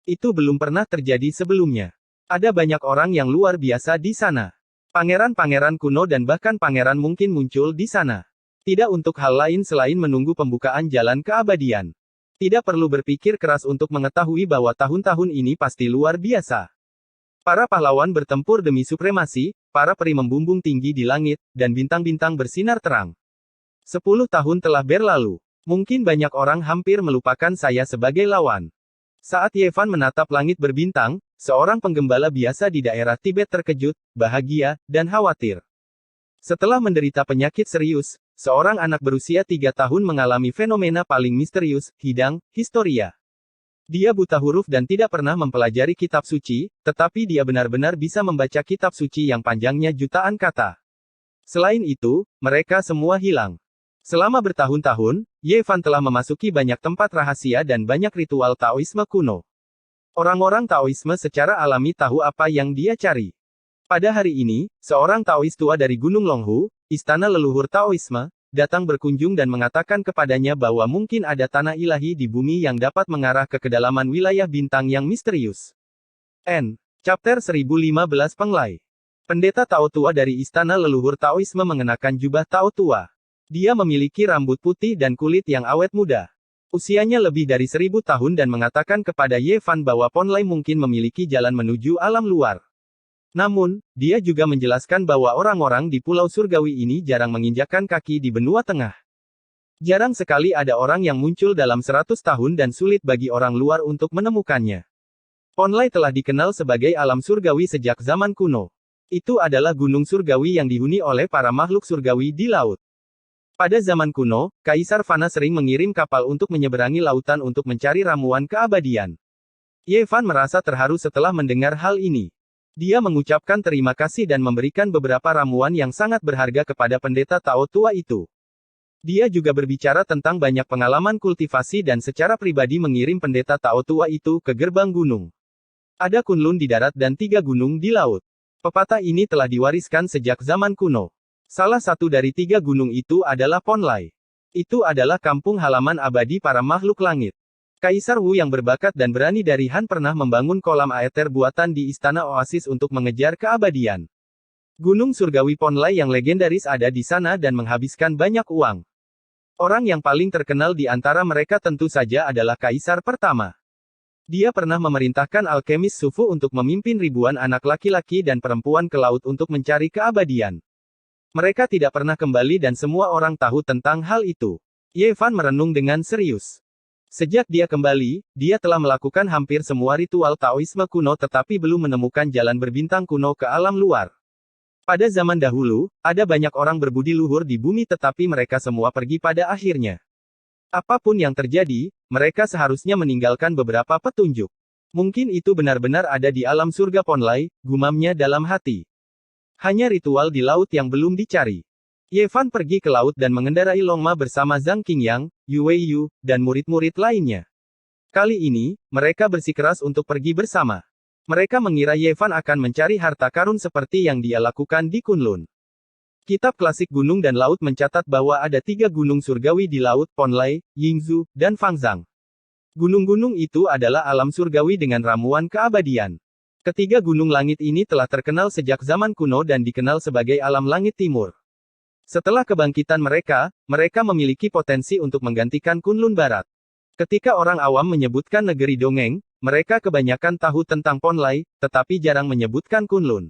Itu belum pernah terjadi sebelumnya. Ada banyak orang yang luar biasa di sana. Pangeran-pangeran kuno dan bahkan pangeran mungkin muncul di sana. Tidak untuk hal lain selain menunggu pembukaan jalan keabadian. Tidak perlu berpikir keras untuk mengetahui bahwa tahun-tahun ini pasti luar biasa. Para pahlawan bertempur demi supremasi, para peri membumbung tinggi di langit, dan bintang-bintang bersinar terang. 10 tahun telah berlalu. Mungkin banyak orang hampir melupakan saya sebagai lawan. Saat Yevan menatap langit berbintang, seorang penggembala biasa di daerah Tibet terkejut, bahagia, dan khawatir. Setelah menderita penyakit serius, seorang anak berusia 3 tahun mengalami fenomena paling misterius, hidang, histeria. Dia buta huruf dan tidak pernah mempelajari kitab suci, tetapi dia benar-benar bisa membaca kitab suci yang panjangnya jutaan kata. Selain itu, mereka semua hilang. Selama bertahun-tahun, Yevan telah memasuki banyak tempat rahasia dan banyak ritual Taoisme kuno. Orang-orang Taoisme secara alami tahu apa yang dia cari. Pada hari ini, seorang Taois tua dari Gunung Longhu, istana leluhur Taoisme, datang berkunjung dan mengatakan kepadanya bahwa mungkin ada tanah ilahi di bumi yang dapat mengarah ke kedalaman wilayah bintang yang misterius. Chapter 1015 Penglai. Pendeta Tao tua dari istana leluhur Taoisme mengenakan jubah Tao tua. Dia memiliki rambut putih dan kulit yang awet muda. Usianya lebih dari 1000 tahun dan mengatakan kepada Yevan bahwa Ponlai mungkin memiliki jalan menuju alam luar. Namun, dia juga menjelaskan bahwa orang-orang di Pulau Surgawi ini jarang menginjakkan kaki di benua tengah. Jarang sekali ada orang yang muncul dalam 100 tahun dan sulit bagi orang luar untuk menemukannya. Ponlai telah dikenal sebagai alam surgawi sejak zaman kuno. Itu adalah gunung surgawi yang dihuni oleh para makhluk surgawi di laut. Pada zaman kuno, Kaisar Fana sering mengirim kapal untuk menyeberangi lautan untuk mencari ramuan keabadian. Yevan merasa terharu setelah mendengar hal ini. Dia mengucapkan terima kasih dan memberikan beberapa ramuan yang sangat berharga kepada pendeta Tao tua itu. Dia juga berbicara tentang banyak pengalaman kultivasi dan secara pribadi mengirim pendeta Tao tua itu ke gerbang gunung. Ada Kunlun di darat dan 3 gunung di laut. Pepatah ini telah diwariskan sejak zaman kuno. Salah satu dari 3 gunung itu adalah Ponlai. Itu adalah kampung halaman abadi para makhluk langit. Kaisar Wu yang berbakat dan berani dari Han pernah membangun kolam aether buatan di Istana Oasis untuk mengejar keabadian. Gunung surgawi Ponlai yang legendaris ada di sana dan menghabiskan banyak uang. Orang yang paling terkenal di antara mereka tentu saja adalah Kaisar pertama. Dia pernah memerintahkan alkemis Sufu untuk memimpin ribuan anak laki-laki dan perempuan ke laut untuk mencari keabadian. Mereka tidak pernah kembali dan semua orang tahu tentang hal itu. Yevan merenung dengan serius. Sejak dia kembali, dia telah melakukan hampir semua ritual Taoisme kuno tetapi belum menemukan jalan berbintang kuno ke alam luar. Pada zaman dahulu, ada banyak orang berbudi luhur di bumi tetapi mereka semua pergi pada akhirnya. Apapun yang terjadi, mereka seharusnya meninggalkan beberapa petunjuk. Mungkin itu benar-benar ada di alam surga Ponlai, gumamnya dalam hati. Hanya ritual di laut yang belum dicari. Yevan pergi ke laut dan mengendarai Longma bersama Zhang Qingyang, Yu Weiyu, dan murid-murid lainnya. Kali ini, mereka bersikeras untuk pergi bersama. Mereka mengira Yevan akan mencari harta karun seperti yang dia lakukan di Kunlun. Kitab klasik gunung dan laut mencatat bahwa ada 3 gunung surgawi di laut, Ponlai, Yingzhou, dan Fangzhang. Gunung-gunung itu adalah alam surgawi dengan ramuan keabadian. Ketiga gunung langit ini telah terkenal sejak zaman kuno dan dikenal sebagai alam langit timur. Setelah kebangkitan mereka, mereka memiliki potensi untuk menggantikan Kunlun Barat. Ketika orang awam menyebutkan negeri dongeng, mereka kebanyakan tahu tentang Ponlai, tetapi jarang menyebutkan Kunlun.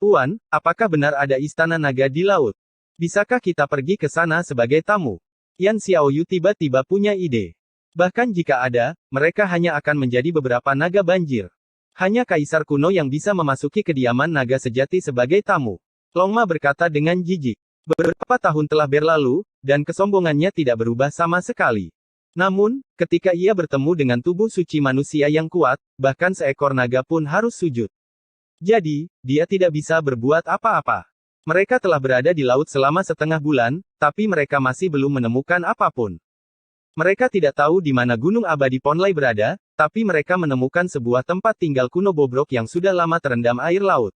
Tuan, apakah benar ada istana naga di laut? Bisakah kita pergi ke sana sebagai tamu? Yan Xiaoyu tiba-tiba punya ide. Bahkan jika ada, mereka hanya akan menjadi beberapa naga banjir. Hanya kaisar kuno yang bisa memasuki kediaman naga sejati sebagai tamu. Longma berkata dengan jijik. Beberapa tahun telah berlalu, dan kesombongannya tidak berubah sama sekali. Namun, ketika ia bertemu dengan tubuh suci manusia yang kuat, bahkan seekor naga pun harus sujud. Jadi, dia tidak bisa berbuat apa-apa. Mereka telah berada di laut selama setengah bulan, tapi mereka masih belum menemukan apapun. Mereka tidak tahu di mana Gunung Abadi Ponlai berada, tapi mereka menemukan sebuah tempat tinggal kuno bobrok yang sudah lama terendam air laut.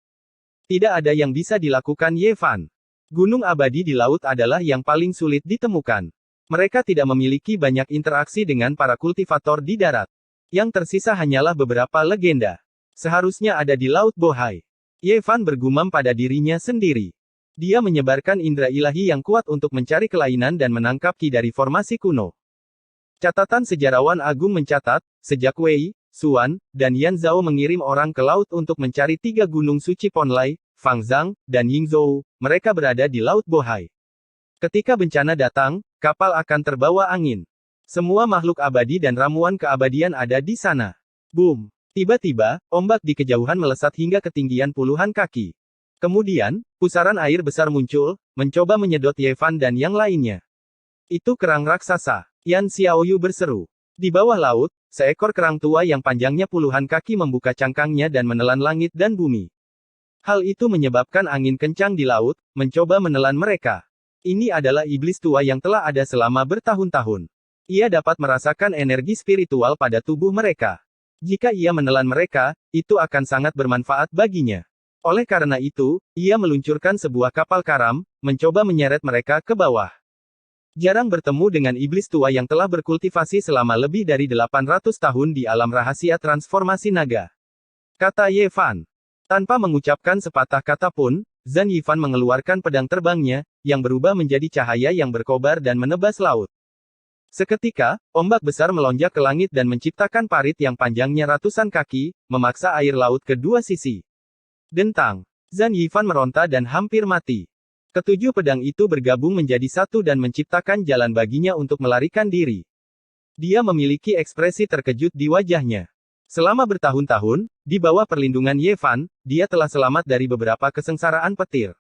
Tidak ada yang bisa dilakukan Ye Fan. Gunung abadi di laut adalah yang paling sulit ditemukan. Mereka tidak memiliki banyak interaksi dengan para kultivator di darat. Yang tersisa hanyalah beberapa legenda. Seharusnya ada di Laut Bohai. Ye Fan bergumam pada dirinya sendiri. Dia menyebarkan indera ilahi yang kuat untuk mencari kelainan dan menangkap ki dari formasi kuno. Catatan sejarawan agung mencatat, sejak Wei, Xuan, dan Yan Zhao mengirim orang ke laut untuk mencari 3 gunung suci Ponlai, Fangzhang, dan Yingzhou, mereka berada di Laut Bohai. Ketika bencana datang, kapal akan terbawa angin. Semua makhluk abadi dan ramuan keabadian ada di sana. Boom! Tiba-tiba, ombak di kejauhan melesat hingga ketinggian puluhan kaki. Kemudian, pusaran air besar muncul, mencoba menyedot Ye Fan dan yang lainnya. Itu kerang raksasa. Yan Xiaoyu berseru. Di bawah laut, seekor kerang tua yang panjangnya puluhan kaki membuka cangkangnya dan menelan langit dan bumi. Hal itu menyebabkan angin kencang di laut, mencoba menelan mereka. Ini adalah iblis tua yang telah ada selama bertahun-tahun. Ia dapat merasakan energi spiritual pada tubuh mereka. Jika ia menelan mereka, itu akan sangat bermanfaat baginya. Oleh karena itu, ia meluncurkan sebuah kapal karam, mencoba menyeret mereka ke bawah. Jarang bertemu dengan iblis tua yang telah berkultivasi selama lebih dari 800 tahun di alam rahasia transformasi naga. Kata Ye Fan. Tanpa mengucapkan sepatah kata pun, Zhan Yifan mengeluarkan pedang terbangnya, yang berubah menjadi cahaya yang berkobar dan menebas laut. Seketika, ombak besar melonjak ke langit dan menciptakan parit yang panjangnya ratusan kaki, memaksa air laut ke dua sisi. Dentang. Zhan Yifan meronta dan hampir mati. Ketujuh pedang itu bergabung menjadi satu dan menciptakan jalan baginya untuk melarikan diri. Dia memiliki ekspresi terkejut di wajahnya. Selama bertahun-tahun, di bawah perlindungan Ye Fan, dia telah selamat dari beberapa kesengsaraan petir.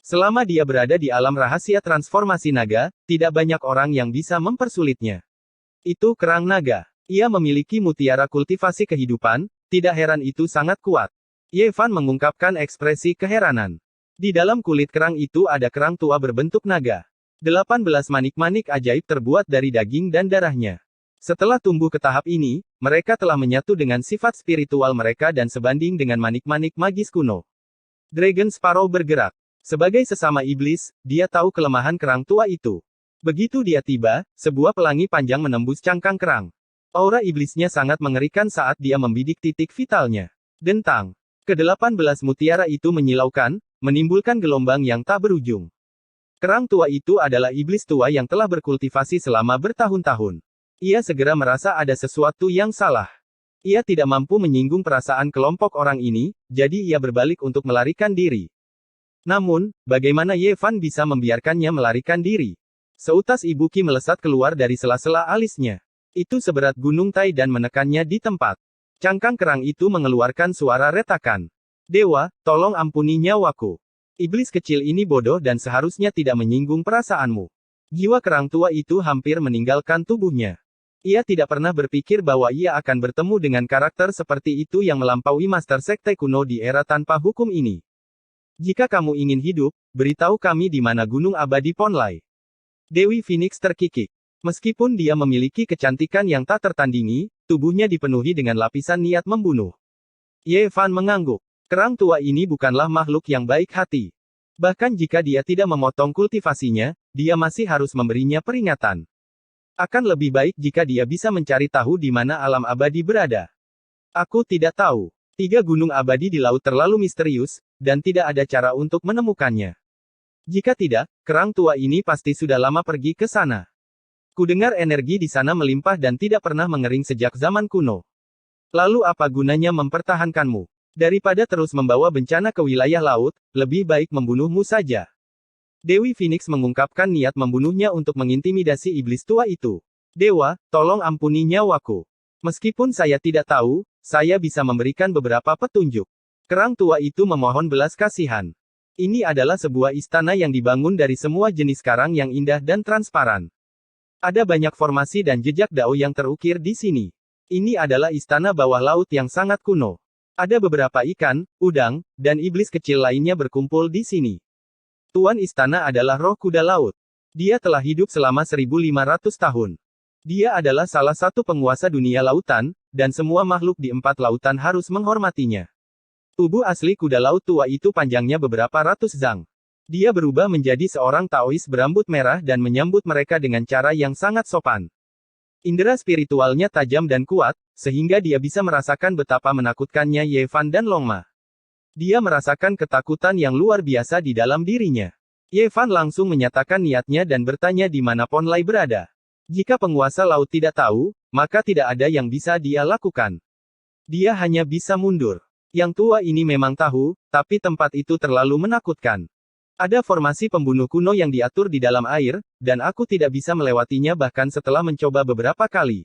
Selama dia berada di alam rahasia transformasi naga, tidak banyak orang yang bisa mempersulitnya. Itu kerang naga. Ia memiliki mutiara kultivasi kehidupan, tidak heran itu sangat kuat. Ye Fan mengungkapkan ekspresi keheranan. Di dalam kulit kerang itu ada kerang tua berbentuk naga. 18 manik-manik ajaib terbuat dari daging dan darahnya. Setelah tumbuh ke tahap ini, mereka telah menyatu dengan sifat spiritual mereka dan sebanding dengan manik-manik magis kuno. Dragon Sparrow bergerak. Sebagai sesama iblis, dia tahu kelemahan kerang tua itu. Begitu dia tiba, sebuah pelangi panjang menembus cangkang kerang. Aura iblisnya sangat mengerikan saat dia membidik titik vitalnya. Dentang. Ke-18 mutiara itu menyilaukan, menimbulkan gelombang yang tak berujung. Kerang tua itu adalah iblis tua yang telah berkultivasi selama bertahun-tahun. Ia segera merasa ada sesuatu yang salah. Ia tidak mampu menyinggung perasaan kelompok orang ini, jadi ia berbalik untuk melarikan diri. Namun, bagaimana Ye Fan bisa membiarkannya melarikan diri? Seutas ibu Qi melesat keluar dari sela-sela alisnya. Itu seberat gunung Tai dan menekannya di tempat. Cangkang kerang itu mengeluarkan suara retakan. Dewa, tolong ampuni nyawaku. Iblis kecil ini bodoh dan seharusnya tidak menyinggung perasaanmu. Jiwa kerang tua itu hampir meninggalkan tubuhnya. Ia tidak pernah berpikir bahwa ia akan bertemu dengan karakter seperti itu yang melampaui Master Sekte kuno di era tanpa hukum ini. Jika kamu ingin hidup, beritahu kami di mana Gunung Abadi Ponlai. Dewi Phoenix terkikik. Meskipun dia memiliki kecantikan yang tak tertandingi, tubuhnya dipenuhi dengan lapisan niat membunuh. Ye Fan mengangguk. Kerang tua ini bukanlah makhluk yang baik hati. Bahkan jika dia tidak memotong kultivasinya, dia masih harus memberinya peringatan. Akan lebih baik jika dia bisa mencari tahu di mana alam abadi berada. Aku tidak tahu. 3 gunung abadi di laut terlalu misterius, dan tidak ada cara untuk menemukannya. Jika tidak, kerang tua ini pasti sudah lama pergi ke sana. Kudengar energi di sana melimpah dan tidak pernah mengering sejak zaman kuno. Lalu apa gunanya mempertahankanmu? Daripada terus membawa bencana ke wilayah laut, lebih baik membunuhmu saja. Dewi Phoenix mengungkapkan niat membunuhnya untuk mengintimidasi iblis tua itu. Dewa, tolong ampuni nyawaku. Meskipun saya tidak tahu, saya bisa memberikan beberapa petunjuk. Kerang tua itu memohon belas kasihan. Ini adalah sebuah istana yang dibangun dari semua jenis karang yang indah dan transparan. Ada banyak formasi dan jejak dao yang terukir di sini. Ini adalah istana bawah laut yang sangat kuno. Ada beberapa ikan, udang, dan iblis kecil lainnya berkumpul di sini. Tuan istana adalah roh kuda laut. Dia telah hidup selama 1.500 tahun. Dia adalah salah satu penguasa dunia lautan, dan semua makhluk di 4 lautan harus menghormatinya. Tubuh asli kuda laut tua itu panjangnya beberapa ratus zang. Dia berubah menjadi seorang Taois berambut merah dan menyambut mereka dengan cara yang sangat sopan. Indera spiritualnya tajam dan kuat, sehingga dia bisa merasakan betapa menakutkannya Ye Fan dan Long Ma. Dia merasakan ketakutan yang luar biasa di dalam dirinya. Ye Fan langsung menyatakan niatnya dan bertanya di mana Pon Lai berada. Jika penguasa laut tidak tahu, maka tidak ada yang bisa dia lakukan. Dia hanya bisa mundur. Yang tua ini memang tahu, tapi tempat itu terlalu menakutkan. Ada formasi pembunuh kuno yang diatur di dalam air, dan aku tidak bisa melewatinya bahkan setelah mencoba beberapa kali.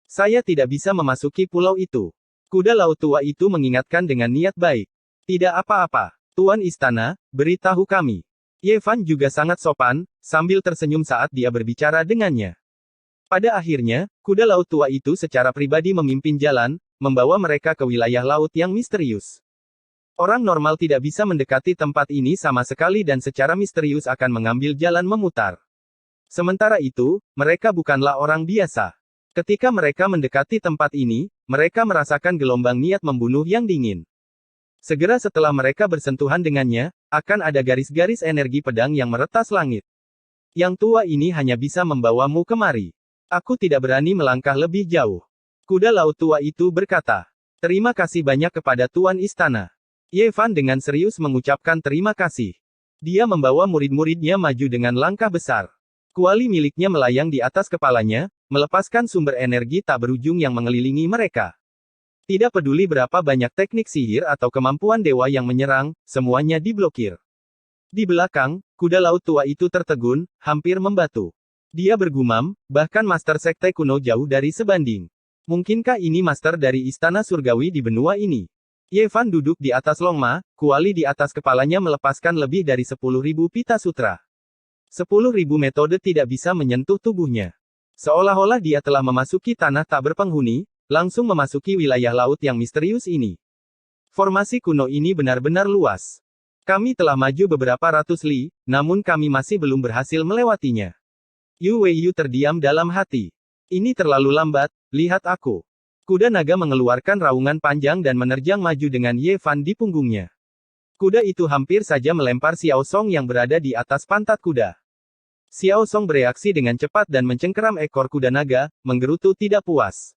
Saya tidak bisa memasuki pulau itu. Kuda laut tua itu mengingatkan dengan niat baik. Tidak apa-apa, Tuan Istana, beritahu kami. Ye Fan juga sangat sopan, sambil tersenyum saat dia berbicara dengannya. Pada akhirnya, kuda laut tua itu secara pribadi memimpin jalan, membawa mereka ke wilayah laut yang misterius. Orang normal tidak bisa mendekati tempat ini sama sekali dan secara misterius akan mengambil jalan memutar. Sementara itu, mereka bukanlah orang biasa. Ketika mereka mendekati tempat ini, mereka merasakan gelombang niat membunuh yang dingin. Segera setelah mereka bersentuhan dengannya, akan ada garis-garis energi pedang yang meretas langit. Yang tua ini hanya bisa membawamu kemari. Aku tidak berani melangkah lebih jauh. Kuda laut tua itu berkata, terima kasih banyak kepada Tuan Istana. Ye Fan dengan serius mengucapkan terima kasih. Dia membawa murid-muridnya maju dengan langkah besar. Kuali miliknya melayang di atas kepalanya, melepaskan sumber energi tak berujung yang mengelilingi mereka. Tidak peduli berapa banyak teknik sihir atau kemampuan dewa yang menyerang, semuanya diblokir. Di belakang, kuda laut tua itu tertegun, hampir membatu. Dia bergumam, bahkan Master Sekte kuno jauh dari sebanding. Mungkinkah ini Master dari Istana Surgawi di benua ini? Ye Fan duduk di atas Long Ma, kuali di atas kepalanya melepaskan lebih dari 10.000 pita sutra. 10.000 metode tidak bisa menyentuh tubuhnya. Seolah-olah dia telah memasuki tanah tak berpenghuni, langsung memasuki wilayah laut yang misterius ini. Formasi kuno ini benar-benar luas. Kami telah maju beberapa ratus li, namun kami masih belum berhasil melewatinya. Yu Weiyu terdiam dalam hati. Ini terlalu lambat, lihat aku. Kuda naga mengeluarkan raungan panjang dan menerjang maju dengan Ye Fan di punggungnya. Kuda itu hampir saja melempar Xiao Song yang berada di atas pantat kuda. Xiao Song bereaksi dengan cepat dan mencengkeram ekor kuda naga, menggerutu tidak puas.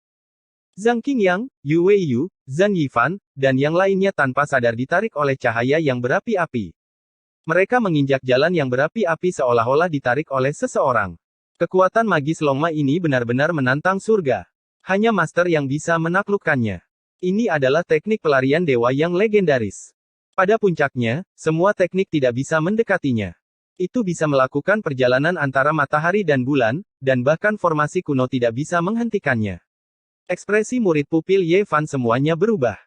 Zhang Qingyang, Yu Weiyu, Zhan Yifan, dan yang lainnya tanpa sadar ditarik oleh cahaya yang berapi-api. Mereka menginjak jalan yang berapi-api seolah-olah ditarik oleh seseorang. Kekuatan magis Long Ma ini benar-benar menantang surga. Hanya master yang bisa menaklukkannya. Ini adalah teknik pelarian dewa yang legendaris. Pada puncaknya, semua teknik tidak bisa mendekatinya. Itu bisa melakukan perjalanan antara matahari dan bulan, dan bahkan formasi kuno tidak bisa menghentikannya. Ekspresi murid pupil Ye Fan semuanya berubah.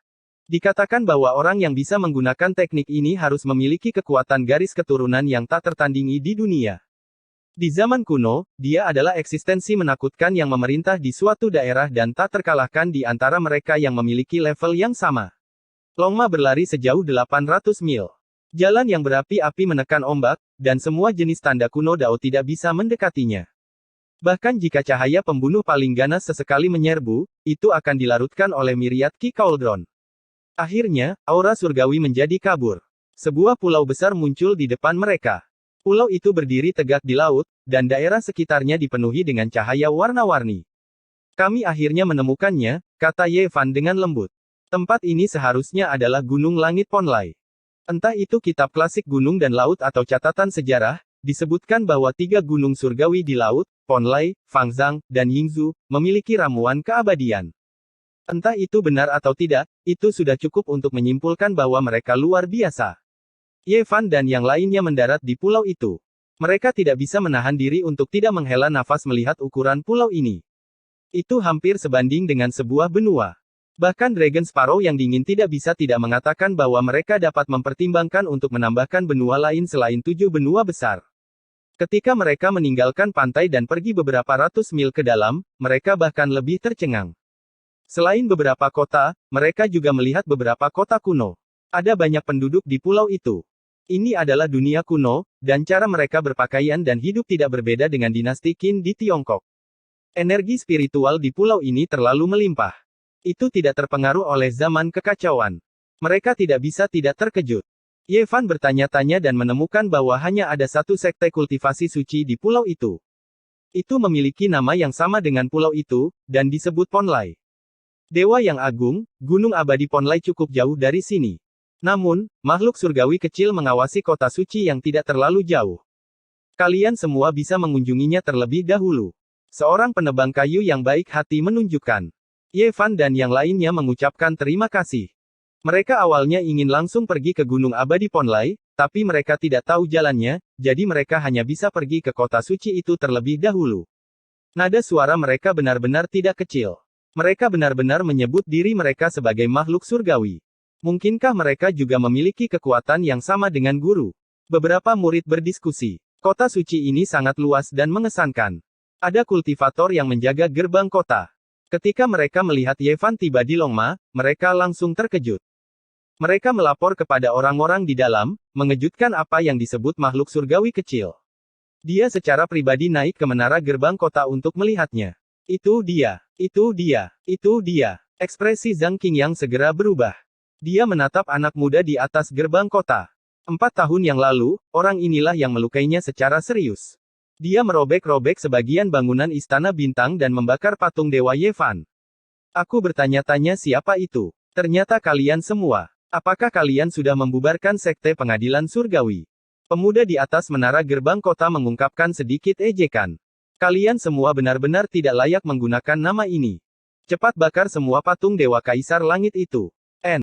Dikatakan bahwa orang yang bisa menggunakan teknik ini harus memiliki kekuatan garis keturunan yang tak tertandingi di dunia. Di zaman kuno, dia adalah eksistensi menakutkan yang memerintah di suatu daerah dan tak terkalahkan di antara mereka yang memiliki level yang sama. Long Ma berlari sejauh 800 mil. Jalan yang berapi-api menekan ombak, dan semua jenis tanda kuno Dao tidak bisa mendekatinya. Bahkan jika cahaya pembunuh paling ganas sesekali menyerbu, itu akan dilarutkan oleh miriat Ki Cauldron. Akhirnya, aura surgawi menjadi kabur. Sebuah pulau besar muncul di depan mereka. Pulau itu berdiri tegak di laut, dan daerah sekitarnya dipenuhi dengan cahaya warna-warni. Kami akhirnya menemukannya, kata Ye Fan dengan lembut. Tempat ini seharusnya adalah Gunung Langit Pon Lai. Entah itu kitab klasik gunung dan laut atau catatan sejarah, disebutkan bahwa 3 gunung surgawi di laut, Pon Lai, Fangzhang, dan Yingzhou, memiliki ramuan keabadian. Entah itu benar atau tidak, itu sudah cukup untuk menyimpulkan bahwa mereka luar biasa. Ye Fan dan yang lainnya mendarat di pulau itu. Mereka tidak bisa menahan diri untuk tidak menghela nafas melihat ukuran pulau ini. Itu hampir sebanding dengan sebuah benua. Bahkan Dragon Sparrow yang dingin tidak bisa tidak mengatakan bahwa mereka dapat mempertimbangkan untuk menambahkan benua lain selain 7 benua besar. Ketika mereka meninggalkan pantai dan pergi beberapa ratus mil ke dalam, mereka bahkan lebih tercengang. Selain beberapa kota, mereka juga melihat beberapa kota kuno. Ada banyak penduduk di pulau itu. Ini adalah dunia kuno, dan cara mereka berpakaian dan hidup tidak berbeda dengan dinasti Qin di Tiongkok. Energi spiritual di pulau ini terlalu melimpah. Itu tidak terpengaruh oleh zaman kekacauan. Mereka tidak bisa tidak terkejut. Ye Fan bertanya-tanya dan menemukan bahwa hanya ada satu sekte kultivasi suci di pulau itu. Itu memiliki nama yang sama dengan pulau itu, dan disebut Ponlai. Dewa yang agung, gunung abadi Ponlai cukup jauh dari sini. Namun, makhluk surgawi kecil mengawasi kota suci yang tidak terlalu jauh. Kalian semua bisa mengunjunginya terlebih dahulu. Seorang penebang kayu yang baik hati menunjukkan. Ye Fan dan yang lainnya mengucapkan terima kasih. Mereka awalnya ingin langsung pergi ke gunung abadi Ponlai, tapi mereka tidak tahu jalannya, jadi mereka hanya bisa pergi ke kota suci itu terlebih dahulu. Nada suara mereka benar-benar tidak kecil. Mereka benar-benar menyebut diri mereka sebagai makhluk surgawi. Mungkinkah mereka juga memiliki kekuatan yang sama dengan guru? Beberapa murid berdiskusi. Kota suci ini sangat luas dan mengesankan. Ada kultivator yang menjaga gerbang kota. Ketika mereka melihat Ye Fan tiba di Longma, mereka langsung terkejut. Mereka melapor kepada orang-orang di dalam, mengejutkan apa yang disebut makhluk surgawi kecil. Dia secara pribadi naik ke menara gerbang kota untuk melihatnya. Itu dia, itu dia, itu dia. Ekspresi Zhang Qingyang segera berubah. Dia menatap anak muda di atas gerbang kota. 4 tahun yang lalu, orang inilah yang melukainya secara serius. Dia merobek-robek sebagian bangunan Istana Bintang dan membakar patung Dewa Ye Fan. Aku bertanya-tanya siapa itu. Ternyata kalian semua. Apakah kalian sudah membubarkan sekte pengadilan surgawi? Pemuda di atas menara gerbang kota mengungkapkan sedikit ejekan. Kalian semua benar-benar tidak layak menggunakan nama ini. Cepat bakar semua patung Dewa Kaisar Langit itu.